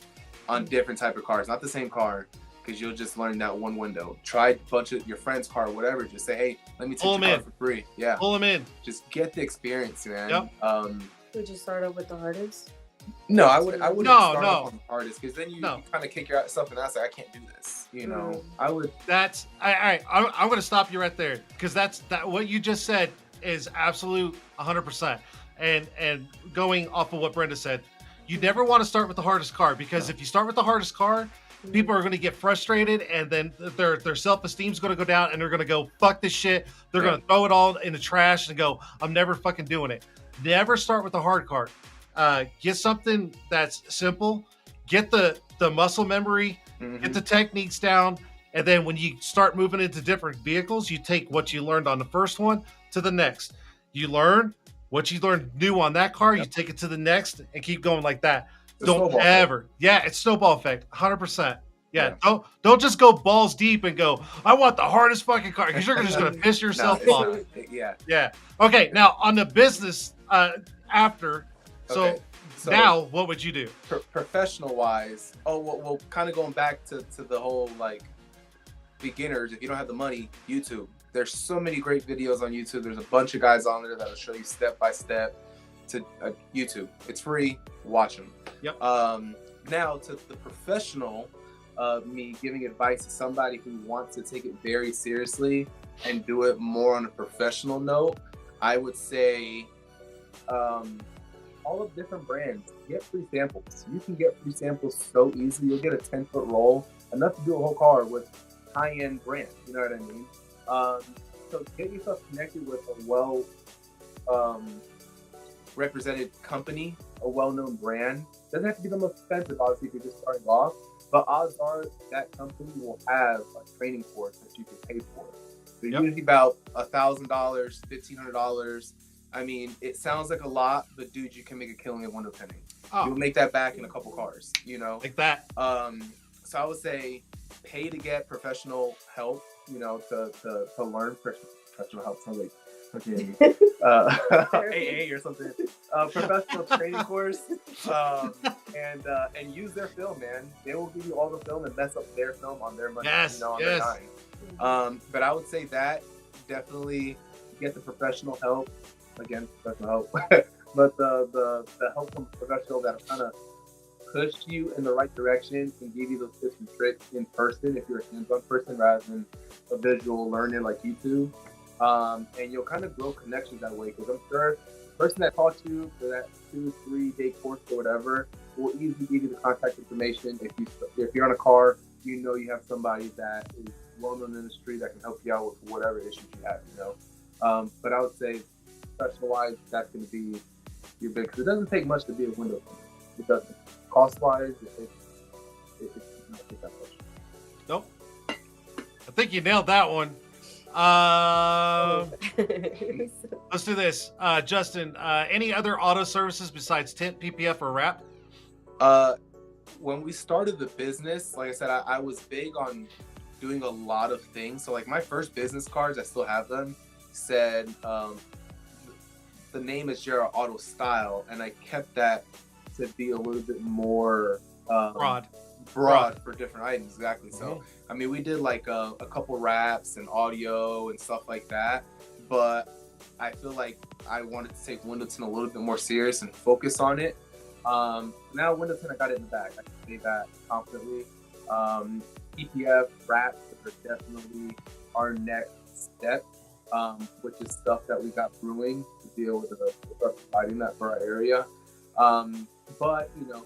on different type of cars, not the same car, because you'll just learn that one window. Try a bunch of your friend's car, whatever. Just say, hey, let me take your car for free. Yeah, pull them in. Just get the experience, man. Yep. Would you start off with the hardest? No, I wouldn't start off on the hardest, because then you kind of kick yourself in the ass. Like, I can't do this. You know, I would. That's all right. I'm going to stop you right there, because that what you just said is absolute 100%. And going off of what Brenda said, you never want to start with the hardest car, because if you start with the hardest car, people are going to get frustrated, and then their self-esteem is going to go down, and they're going to go, fuck this shit. They're going to throw it all in the trash and go, I'm never fucking doing it. Never start with the hard car. Get something that's simple. Get the muscle memory. Get the techniques down. And then when you start moving into different vehicles, you take what you learned on the first one to the next. You learn what you learned new on that car, you take it to the next and keep going like that. Don't ever. It's snowball effect, 100%. Yeah. Don't just go balls deep and go, I want the hardest fucking car, because you're just going to piss yourself off. Yeah. Okay, now on the business after, so now what would you do? Professional wise, well, kind of going back to the whole like beginners, if you don't have the money, YouTube. There's so many great videos on YouTube. There's a bunch of guys on there that'll show you step by step to YouTube. It's free. Watch them. Yep. Now to the professional, me giving advice to somebody who wants to take it very seriously and do it more on a professional note, I would say all of different brands. Get free samples. You can get free samples so easily. You'll get a 10-foot roll, enough to do a whole car with high-end brands. You know what I mean? So get yourself connected with a well represented company, a well-known brand. Doesn't have to be the most expensive, obviously, if you're just starting off, but odds are that company will have a training course that you can pay for. So usually about $1,000, $1,500. I mean, it sounds like a lot, but dude, you can make a killing at window tinting. You'll make that back in a couple cars, you know? Like that. So I would say pay to get professional help, you know, to learn professional help. Sounds like fucking AA or something. Professional training course, and use their film, man. They will give you all the film and mess up their film on their money, you know, on their time. But I would say that definitely get the professional help. Again, professional help, but the help from a professional that'll kind of push you in the right direction and give you those tips and tricks in person if you're a hands-on person rather than a visual learner like YouTube. And you'll kind of grow connections that way, because I'm sure the person that taught you for that 2-3 day course or whatever will easily give you the contact information. If you're on a car, you know you have somebody that is well-known in the industry that can help you out with whatever issues you have, you know. But I would say professional-wise, that's going to be your big, because it doesn't take much to be a window cleaner. It doesn't. Cost-wise, it's not that much. Nope. I think you nailed that one. Let's do this. Justin, any other auto services besides tint, PPF, or wrap? When we started the business, like I said, I was big on doing a lot of things. So like my first business cards, I still have them, said the name is Gerald Auto Style, and I kept that to be a little bit more broad for different items. Exactly. So I mean, we did like a couple raps and audio and stuff like that, but I feel like I wanted to take window tint a little bit more serious and focus on it. Now window tint, I got it in the bag. I can say that confidently. PPF raps are definitely our next step, which is stuff that we got brewing to be able to start providing that for our area. But you know,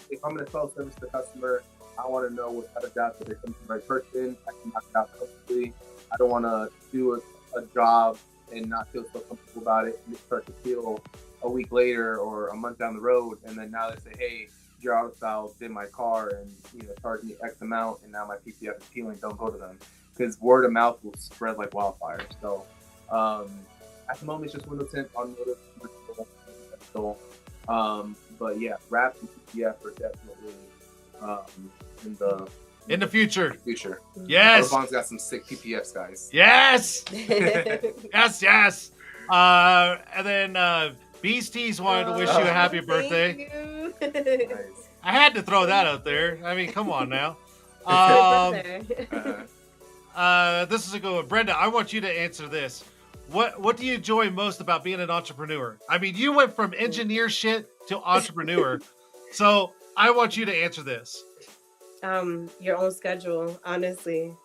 if I'm going to sell service to the customer, I want to know what type of job that they're coming to the right person. I can knock it out comfortably. I don't want to do a job and not feel so comfortable about it, and it start to feel a week later or a month down the road, and then now they say, hey, your auto style did my car and charged me X amount, and now my PPF is peeling. Don't go to them, because word of mouth will spread like wildfire. So at the moment, it's just window tint, automotive, commercial. But yeah, wraps and PPF are definitely in the In the future. Future. Yes. Bon's got some sick PPFs, guys. Yes. Yes. And then Beasties wanted to wish you a happy birthday. Thank you. Nice. I had to throw that out there. I mean, come on now. This is a good one. Brenda, I want you to answer this. What do you enjoy most about being an entrepreneur? I mean, you went from engineer shit to entrepreneur. So I want you to answer this. Your own schedule, honestly.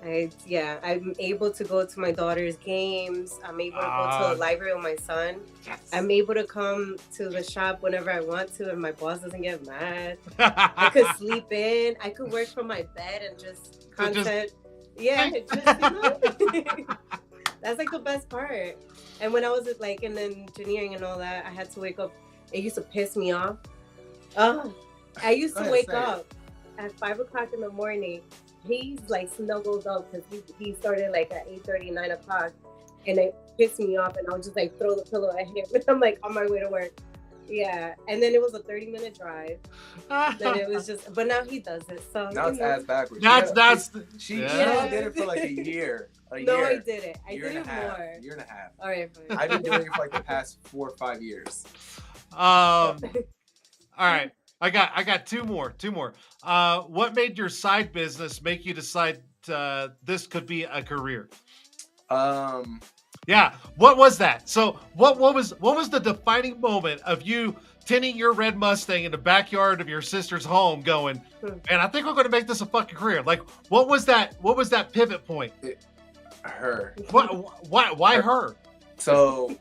I'm able to go to my daughter's games. I'm able to go to the library with my son. Yes. I'm able to come to the shop whenever I want to, and my boss doesn't get mad. I could sleep in. I could work from my bed and just content. That's like the best part. And when I was like in engineering and all that, I had to wake up. It used to piss me off. I used to wake up at 5 o'clock in the morning. He's like snuggled up because he started like at 8:30, 9 o'clock, and it pissed me off. And I would just like throw the pillow at him. And I'm like on my way to work. Yeah, and then it was a 30-minute drive. Then it was just, but now he does it. So now it's ass backwards. She did it for like a year. I did it. I did it more. Year and a half. All right. I've been doing it for like the past 4 or 5 years. All right. I got two more. What made your side business make you decide this could be a career? Yeah. What was that? So what was the defining moment of you tinting your red Mustang in the backyard of your sister's home going, and I think we're going to make this a fucking career? Like, what was that pivot point? Her. Why her? So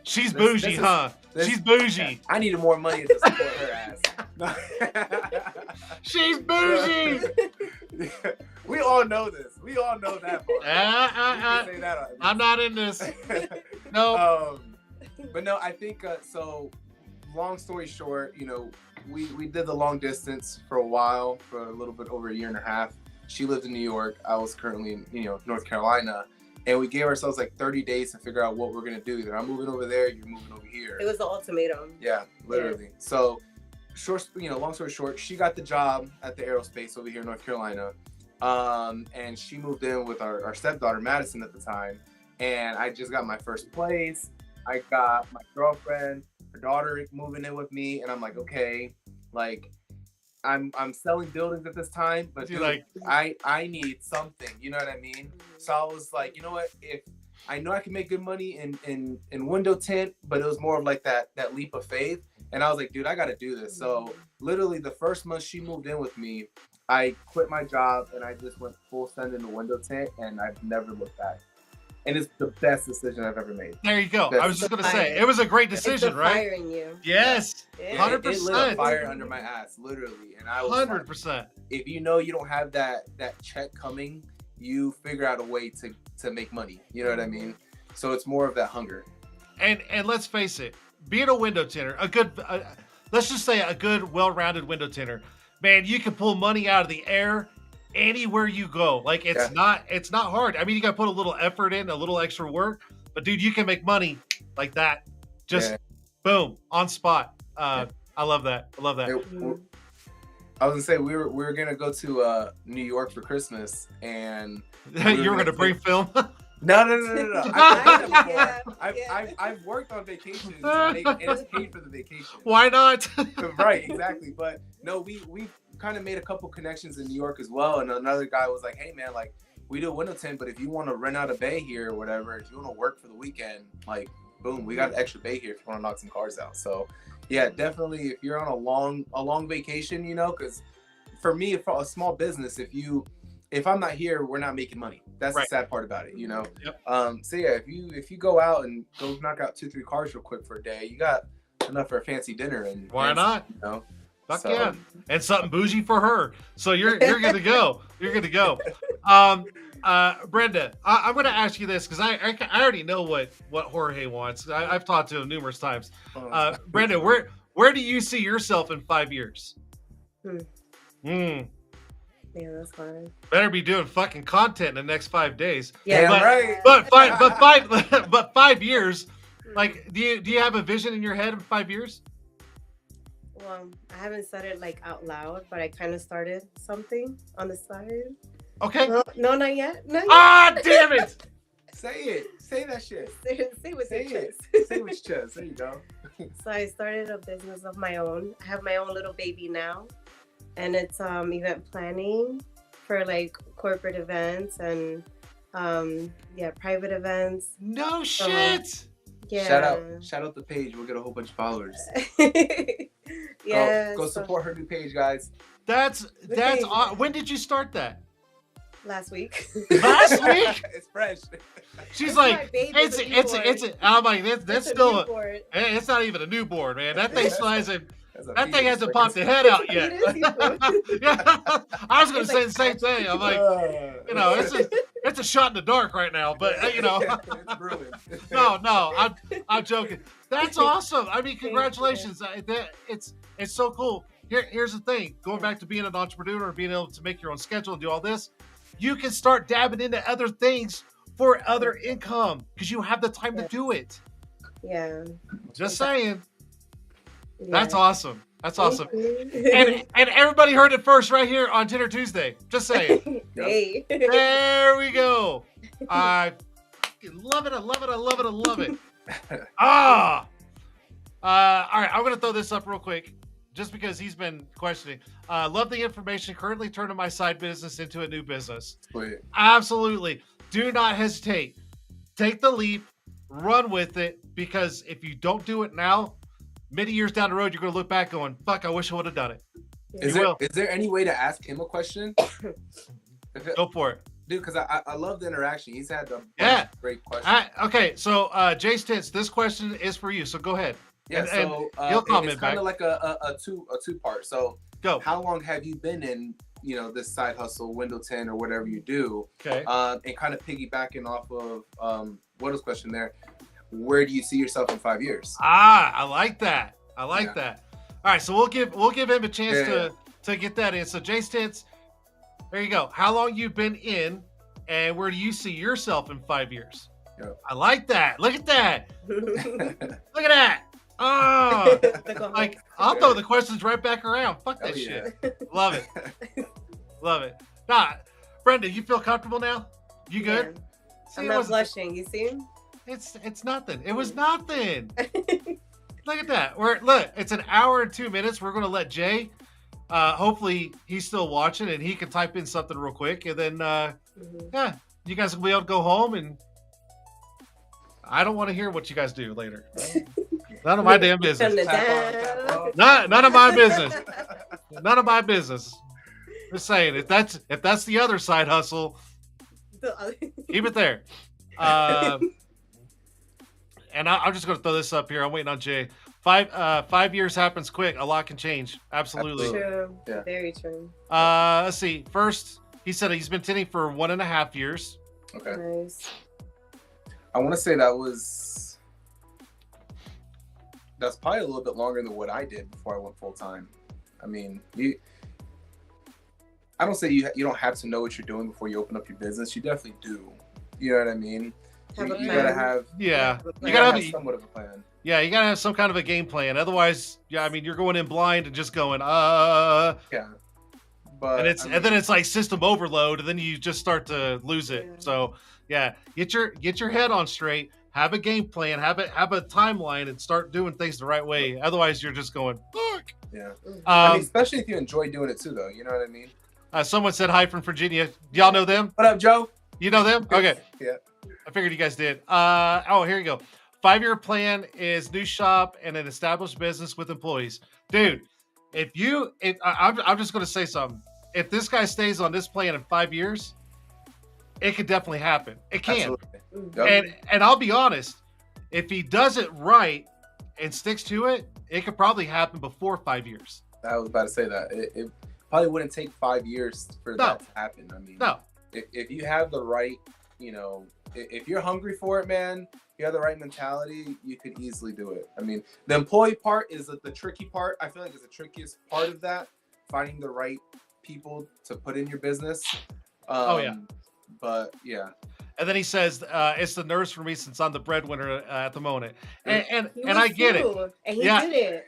she's bougie, huh? She's bougie. Yeah, I needed more money to support her ass. She's bougie. We all know this. We all know that part. I'm not in this. No. But no, I think so. Long story short, we did the long distance for a while, for a little bit over a year and a half. She lived in New York. I was currently in North Carolina. And we gave ourselves like 30 days to figure out what we're gonna do. Either I'm moving over there, you're moving over here. It was the ultimatum. Yeah, literally. Yeah. So, long story short, she got the job at the aerospace over here in North Carolina, and she moved in with our stepdaughter Madison at the time. And I just got my first place. I got my girlfriend, her daughter moving in with me, and I'm like, okay, like. I'm selling buildings at this time, but dude, like I need something, you know what I mean? So I was like, you know what? If I know I can make good money in window tint, but it was more of like that leap of faith. And I was like, dude, I got to do this. So literally the first month she moved in with me, I quit my job and I just went full send into window tint, and I've never looked back. And it's the best decision I've ever made. There you go. I was just going to say, it was a great decision, right? Firing you. Yes. Yeah. 100%. It lit a fire under my ass, literally. And I was 100%. Like, if you don't have that check coming, you figure out a way to make money. You know what I mean? So it's more of that hunger. And let's face it, being a window tinter, let's just say a good, well-rounded window tinter, man, you can pull money out of the air anywhere you go. Like it's not hard. I mean, you got to put a little effort in, a little extra work, but dude, you can make money like that. Just boom, on spot. I love that. I love that. I was gonna say we were gonna go to New York for Christmas, and you were gonna bring film. No. I've worked on vacations and it's paid for the vacation. Why not? Right, exactly. But no, we kind of made a couple connections in New York as well. And another guy was like, hey man, like we do window tint, but if you want to rent out a bay here or whatever, if you want to work for the weekend, like boom, we got an extra bay here if you want to knock some cars out. So yeah, definitely if you're on a long vacation, because for me, for a small business, if I'm not here, we're not making money. That's the sad part about it, Yep. So yeah, if you go out and go knock out 2-3 cars real quick for a day, you got enough for a fancy dinner. And why not? Fuck so. Yeah, and something bougie for her. So you're good to go. You're good to go. Brenda, I'm going to ask you this because I already know what Jorge wants. I've talked to him numerous times. Brenda, where do you see yourself in 5 years? Yeah, that's fine. Better be doing fucking content in the next 5 days. Yeah, right. But 5 years. Like, do you have a vision in your head in 5 years? Well, I haven't said it like out loud, but I kind of started something on the side. Okay. No, no, not yet. Not yet. Ah, damn it. Say it. Say that shit. Say with Say your it. chest. Say with your chest. There you go. So I started a business of my own. I have my own little baby now, and it's event planning for like corporate events and yeah, private events. No shit. Yeah. Shout out the page. We'll get a whole bunch of followers. Yeah. Go support her new page, guys. That's when did you start that? Last week. Last week? It's fresh. She's It's like, my baby, it's a, I'm like, that's It's a still newborn. it's not even a newborn, man. That thing still hasn't that thing fetus. hasn't popped the head out yet. It is newborn. Yeah. I was gonna It's say like the same thing. I'm like, you know, it's a shot in the dark right now, but you know, It's brewing. no, I'm joking. That's awesome. I mean, you. congratulations. It's so cool. Here's the thing. Going back to being an entrepreneur and being able to make your own schedule and do all this, you can start dabbing into other things for other income because you have the time to do it. Yeah. Just saying. Yeah. That's awesome. That's awesome. Thank And everybody heard it first right here on Tint'er Tuesday. Just saying. you. Hey. There we go. I fucking love it. I love it. I love it. I love it. All right. I'm going to throw this up real quick just because he's been questioning. Love the information. Currently turning my side business into a new business. Wait. Absolutely. Do not hesitate. Take the leap. Run with it. Because if you don't do it now, many years down the road, you're going to look back going, fuck, I wish I would have done it. Is there any way to ask him a question? Go for it. Dude, because I love the interaction. He's had a great questions. Okay, so Jace Tits, this question is for you. So go ahead. Yeah, and he'll comment it's kind back. of like a two part. So Go. how long have you been in this side hustle, window 10 or whatever you do? Okay. And kind of piggybacking off of Will's question there, where do you see yourself in 5 years? I like that. I like that. All right, so we'll give him a chance to get that in. So Jace Tits, there you go. How long you've been in, and where do you see yourself in 5 years? Yep. I like that. Look at that. Look at that. Oh, like I'll throw the questions right back around. Fuck that shit. Love it. Love it. Nah, Brenda, you feel comfortable now? You good? Yeah. See, I'm it not was- blushing. You see? It's nothing. It was nothing. Look at that. Look, it's an hour and 2 minutes. We're gonna let Jay. Hopefully he's still watching and he can type in something real quick, and then yeah, you guys will be able to go home. And I don't want to hear what you guys do later. None of my damn business. None of my business. None of my business. Just saying, if that's the other side hustle, keep it there. And I'm just going to throw this up here. I'm waiting on Jay. 5 years happens quick. A lot can change. Absolutely. True. Yeah. Very true. Let's see. First, he said he's been tinting for 1.5 years. Okay. Nice. I want to say that's probably a little bit longer than what I did before I went full time. I mean, I don't say you don't have to know what you're doing before you open up your business. You definitely do. You know what I mean? Have a You plan. gotta have. Yeah. You You gotta gotta have somewhat of a plan. Yeah, you got to have some kind of a game plan. Otherwise, yeah, I mean, you're going in blind and just going, Yeah. But and and then it's like system overload, and then you just start to lose it. Yeah. So yeah, get your head on straight. Have a game plan. Have a timeline, and start doing things the right way. Otherwise, you're just going fuck. Yeah. I mean, Um, especially if you enjoy doing it too, though. You know what I mean? someone said hi from Virginia. Y'all know them? What up, Joe? You know them? Okay. Yeah. I figured you guys did. Oh, here you go. 5-year plan is new shop and an established business with employees. Dude, I'm just going to say something. If this guy stays on this plan in 5 years, it could definitely happen. It can. Absolutely. Yep. And I'll be honest, if he does it right and sticks to it, it could probably happen before 5 years. I was about to say that. It probably wouldn't take 5 years for that to happen. I mean, No. If you have the right, if you're hungry for it, man, you have the right mentality, you could easily do it. I mean, the employee part is the tricky part. I feel like it's the trickiest part of that, finding the right people to put in your business. Yeah. But yeah. And then he says, it's the nurse for me since I'm the breadwinner at the moment. And He I was get it. too, and he Yeah. did it.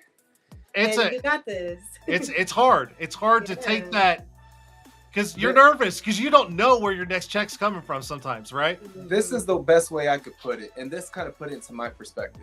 it's and you got this. it's hard. It's hard to take Yeah. that because you're nervous because you don't know where your next check's coming from sometimes, right? This is the best way I could put it, and this kind of put it into my perspective.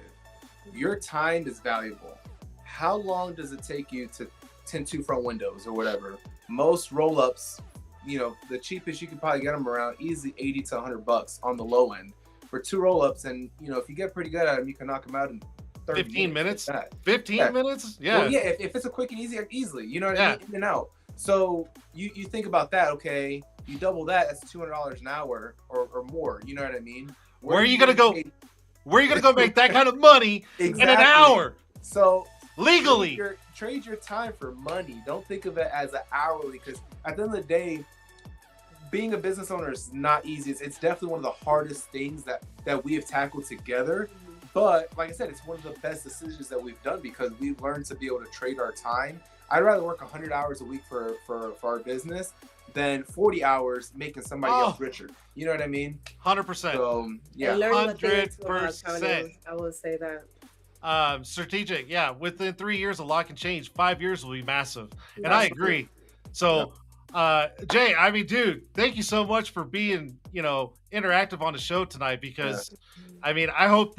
Your time is valuable. How long does it take you to tint 2 front windows or whatever? Most roll-ups, you know, the cheapest you can probably get them around easily $80 to $100 on the low end for 2 roll-ups, and you know, if you get pretty good at them, you can knock them out in 30 15 minutes. like that. 15 minutes? Yeah. Well, yeah, if it's a quick and easy, easily, you know what I mean? In and out. So you think about that, okay, you double that, that's $200 an hour or more, you know what I mean? Where are you gonna go? Where are you gonna go make that kind of money in an hour? So legally, trade your time for money. Don't think of it as an hourly, because at the end of the day, being a business owner is not easy. It's definitely one of the hardest things that we have tackled together. But like I said, it's one of the best decisions that we've done because we've learned to be able to trade our time. I'd rather work 100 hours a week for our business than 40 hours making somebody else richer. You know what I mean? 100%. So yeah, 100%. I will say that. Strategic, yeah. Within 3 years, a lot can change. 5 years will be massive, and I That's agree. So, Jay, I mean, dude, thank you so much for being, interactive on the show tonight. Because, I mean, I hope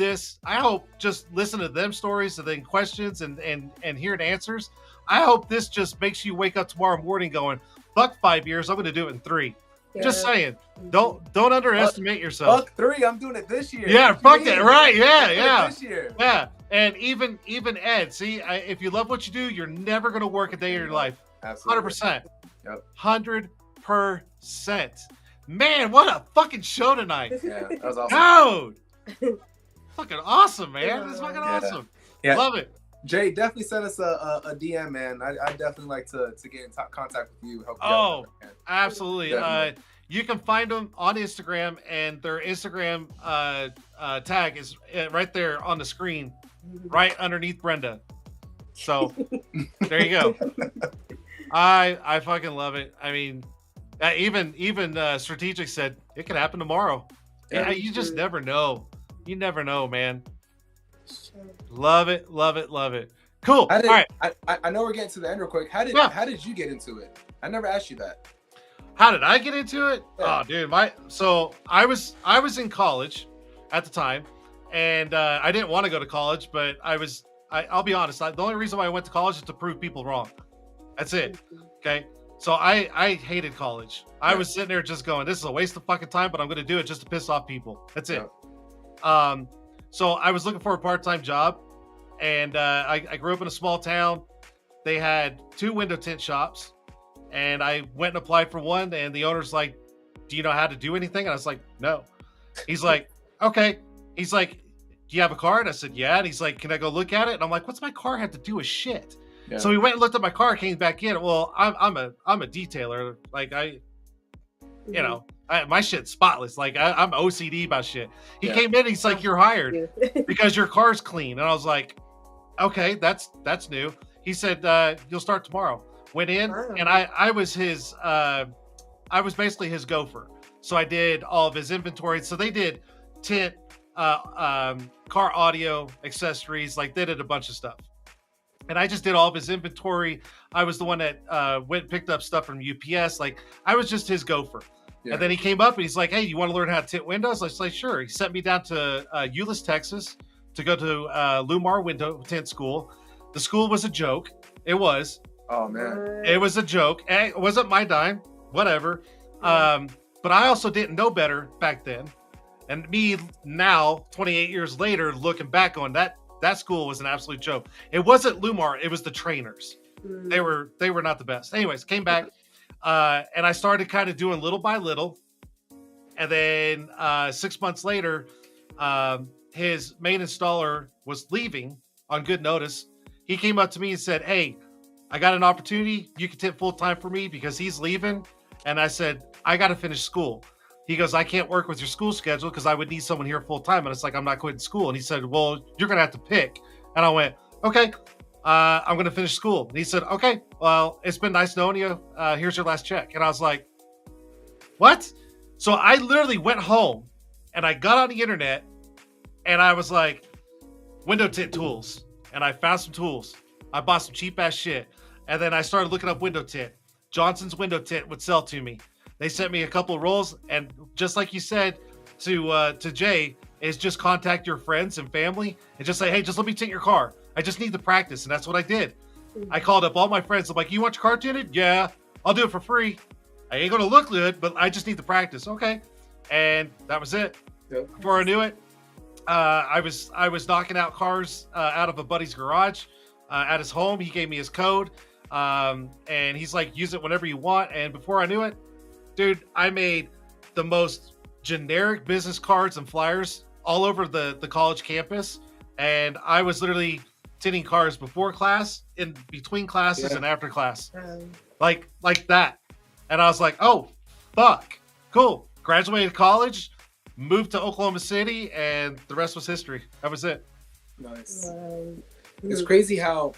just listen to them stories and then questions and hearing answers. I hope this just makes you wake up tomorrow morning going, "Fuck 5 years, I'm going to do it in 3." Yeah. Just saying, don't underestimate yourself. Fuck 3, I'm doing it this year. Yeah, fuck it, right? Yeah. This year. Yeah, and even Ed, see, if you love what you do, you're never gonna work a day of your life. Absolutely. 100%. Yep. 100%. Man, what a fucking show tonight. Yeah, that was awesome. Dude, fucking awesome, man. Yeah. It's fucking Yeah. awesome. Yeah. Love it. Jay, definitely send us a DM, man. I definitely like to get in contact with you. Help you Oh, out, man. absolutely. Definitely. You can find them on Instagram, and their Instagram tag is right there on the screen, right underneath Brenda. So there you go. I fucking love it. I mean, even Strategic said it could happen tomorrow. Yeah, you just never know. You never know, man. Love it, love it, love it. Cool. All right. I know we're getting to the end real quick. How did you get into it? I never asked you that. How did I get into it? Yeah. Oh, dude, so I was in college at the time, and I didn't want to go to college, but I'll be honest. The only reason why I went to college is to prove people wrong. That's it. Okay. So I hated college. I was sitting there just going, this is a waste of fucking time, but I'm going to do it just to piss off people. That's it. Yeah. So I was looking for a part-time job, and I grew up in a small town. They had 2 window tint shops, and I went and applied for one, and the owner's like, "Do you know how to do anything?" And I was like, "No." He's like, "Okay." He's like, "Do you have a car?" And I said, "Yeah." And he's like, "Can I go look at it?" And I'm like, "What's my car have to do with shit?" Yeah. So he went and looked at my car, came back in. Well, I'm a detailer. Like my shit's spotless. Like I'm OCD about shit. He came in, he's like, "You're hired because your car's clean." And I was like, "Okay, that's new." He said, "You'll start tomorrow." Went in, and I was basically his gopher. So I did all of his inventory. So they did tint, car audio, accessories, like they did a bunch of stuff. And I just did all of his inventory. I was the one that went and picked up stuff from UPS. Like I was just his gopher. Yeah. And then he came up and he's like, "Hey, you want to learn how to tint windows?" I was like, "Sure." He sent me down to Euless, Texas to go to Lumar Window Tint School. The school was a joke. It was. Oh, man. It was a joke. It wasn't my dime. Whatever. But I also didn't know better back then. And me now, 28 years later, looking back on that school was an absolute joke. It wasn't Lumar. It was the trainers. They were not the best. Anyways, came back. And I started kind of doing little by little. And then 6 months later, his main installer was leaving on good notice. He came up to me and said, "Hey, I got an opportunity. You can tint full time for me because he's leaving." And I said, "I got to finish school." He goes, "I can't work with your school schedule because I would need someone here full time." And it's like, "I'm not quitting school." And he said, "Well, you're going to have to pick." And I went, "Okay, I'm going to finish school." And he said, "Okay, well, it's been nice knowing you. Here's your last check." And I was like, "What?" So I literally went home and I got on the internet and I was like, window tint tools. And I found some tools. I bought some cheap ass shit. And then I started looking up window tint. Johnson's window tint would sell to me. They sent me a couple of rolls, and just like you said to Jay, is just contact your friends and family and just say, hey, just let me tint your car. I just need the practice, and that's what I did. I called up all my friends. I'm like, you want your car tinted? Yeah, I'll do it for free. I ain't gonna look good, but I just need the practice. Okay, and that was it. Yep. Before I knew it, I was knocking out cars out of a buddy's garage at his home. He gave me his code, and he's like, use it whenever you want. And before I knew it, dude, I made the most generic business cards and flyers all over the college campus. And I was literally tinting cars before class, in between classes, and after class. Like that. And I was like, oh, fuck. Cool. Graduated college, moved to Oklahoma City, and the rest was history. That was it. Nice. It's crazy how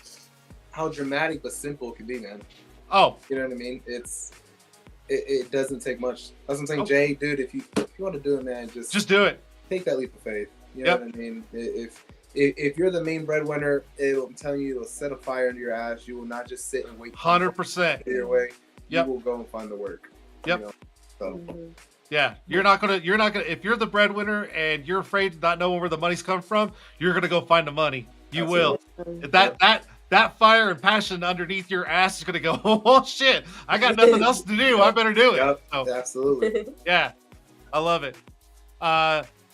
dramatic but simple it can be, man. Oh. You know what I mean? It doesn't take much. That's what I'm saying, Jay, dude, if you want to do it, man, just do it. Take that leap of faith. You know what I mean? If you're the main breadwinner, I'm telling you, it'll set a fire under your ass. You will not just sit and wait. 100%. Your way. You will go and find the work. Yep. You know? So. Yeah, you're not gonna. If you're the breadwinner and you're afraid of not knowing where the money's coming from, you're gonna go find the money. You will. That fire and passion underneath your ass is gonna go. Oh shit! I got nothing else to do. I better do it. Yep, so, absolutely. Yeah, I love it.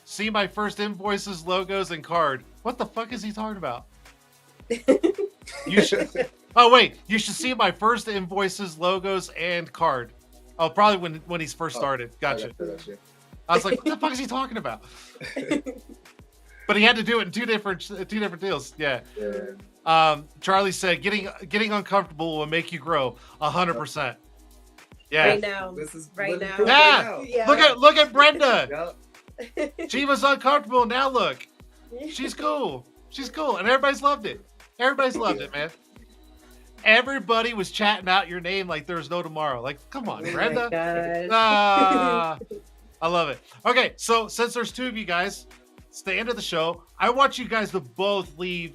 See my first invoices, logos, and card. What the fuck is he talking about? You should. Oh wait, you should see my first invoices, logos, and card. Oh, probably when he's first started. Gotcha. I was like, what the fuck is he talking about? But he had to do it in two different deals. Yeah. Charlie said, getting uncomfortable will make you grow. 100%. Yeah. Right now. This is right now. Yeah. Look at Brenda. She was uncomfortable. Now look, she's cool. She's cool, and everybody's loved it. Everybody's loved it, man. Everybody was chatting out your name like there's no tomorrow. Like, come on, Brenda. I love it. Okay, so since there's two of you guys, it's the end of the show. I want you guys to both leave,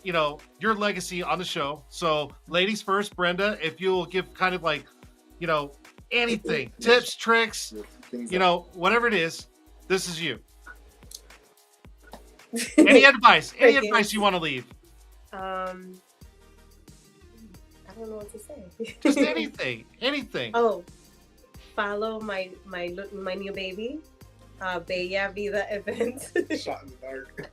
your legacy on the show. So, ladies first, Brenda, if you'll give kind of like, anything, tips, tricks, whatever it is, this is you. Any advice? Any advice you want to leave? I don't know what to say. Just anything. Oh, follow my new baby, Bella Vida event. Shot in the dark.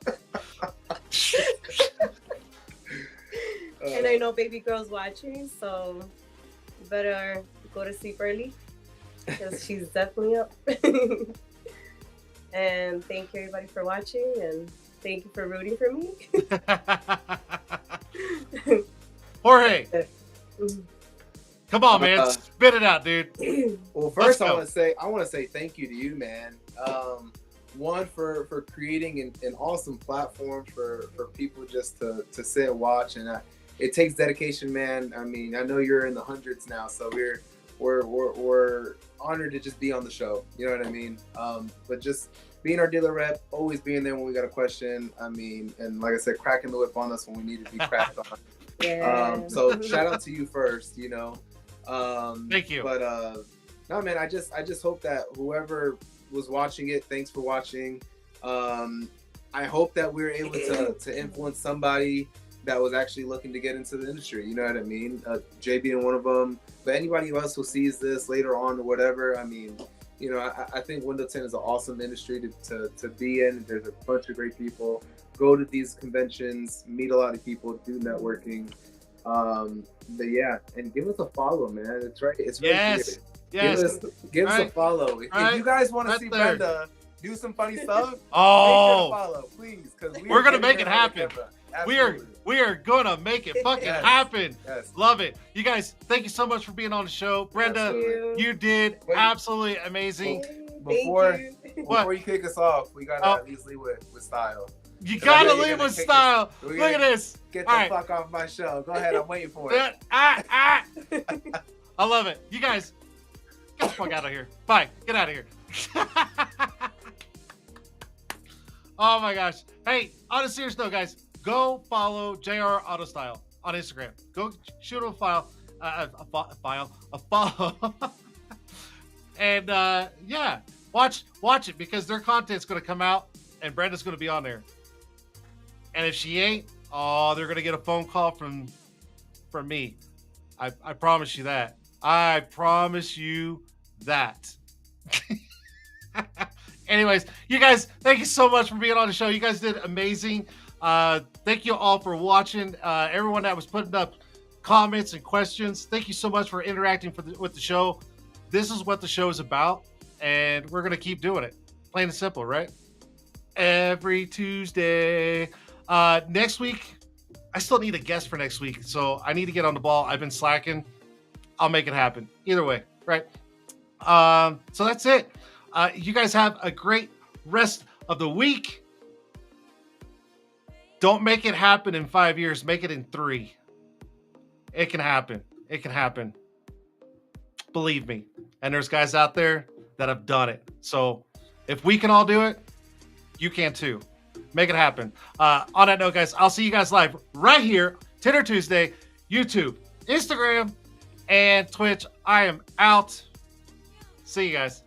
And I know baby girl's watching, so you better go to sleep early because she's definitely up. And thank you everybody for watching, and thank you for rooting for me. Jorge. Come on, man. Spit it out, dude. Well, first I want to say thank you to you, man. One, for creating an awesome platform for people just to sit and watch, and it takes dedication, man. I mean, I know you're in the hundreds now, so we're honored to just be on the show. You know what I mean? But just being our dealer rep, always being there when we got a question. I mean, and like I said, cracking the whip on us when we need to be cracked on. Yeah. So shout out to you first, Thank you. But no, man, I just hope that whoever was watching it, thanks for watching. I hope that we were able to influence somebody that was actually looking to get into the industry. You know what I mean? Jay being one of them, but anybody else who sees this later on or whatever, I mean, I think window tint is an awesome industry to be in. There's a bunch of great people. Go to these conventions, meet a lot of people, do networking. But yeah, and give us a follow, man. It's right. It's right here. Yes. Give us a follow. If you guys want to see Brenda do some funny stuff, make sure to follow, please, because we're gonna make it happen. We are gonna make it fucking happen. Yes. Love it. You guys, thank you so much for being on the show. Brenda, you did absolutely amazing. Before you kick us off, we gotta at least leave with style. You gotta leave with style. Look at this. Get the fuck off my show. Go ahead, I'm waiting for it. I love it. You guys, get the fuck out of here. Bye. Get out of here. Oh my gosh. Hey, on a serious note, guys, go follow JR Auto Style on Instagram. Go shoot him a follow. And yeah, watch it because their content's going to come out and Brenda's going to be on there. And if she ain't, they're going to get a phone call from me. I promise you that. I promise you that. Anyways, you guys, thank you so much for being on the show. You guys did amazing. Thank you all for watching. Everyone that was putting up comments and questions, thank you so much for interacting with the show. This is what the show is about, and we're going to keep doing it. Plain and simple, right? Every Tuesday. Next week, I still need a guest for next week, so I need to get on the ball. I've been slacking. I'll make it happen. Either way, right? So that's it. You guys have a great rest of the week. Don't make it happen in 5 years. Make it in 3. It can happen. It can happen. Believe me. And there's guys out there that have done it. So if we can all do it, you can too. Make it happen. On that note, guys, I'll see you guys live right here, Tint'er Tuesday, YouTube, Instagram, and Twitch. I am out. See you guys.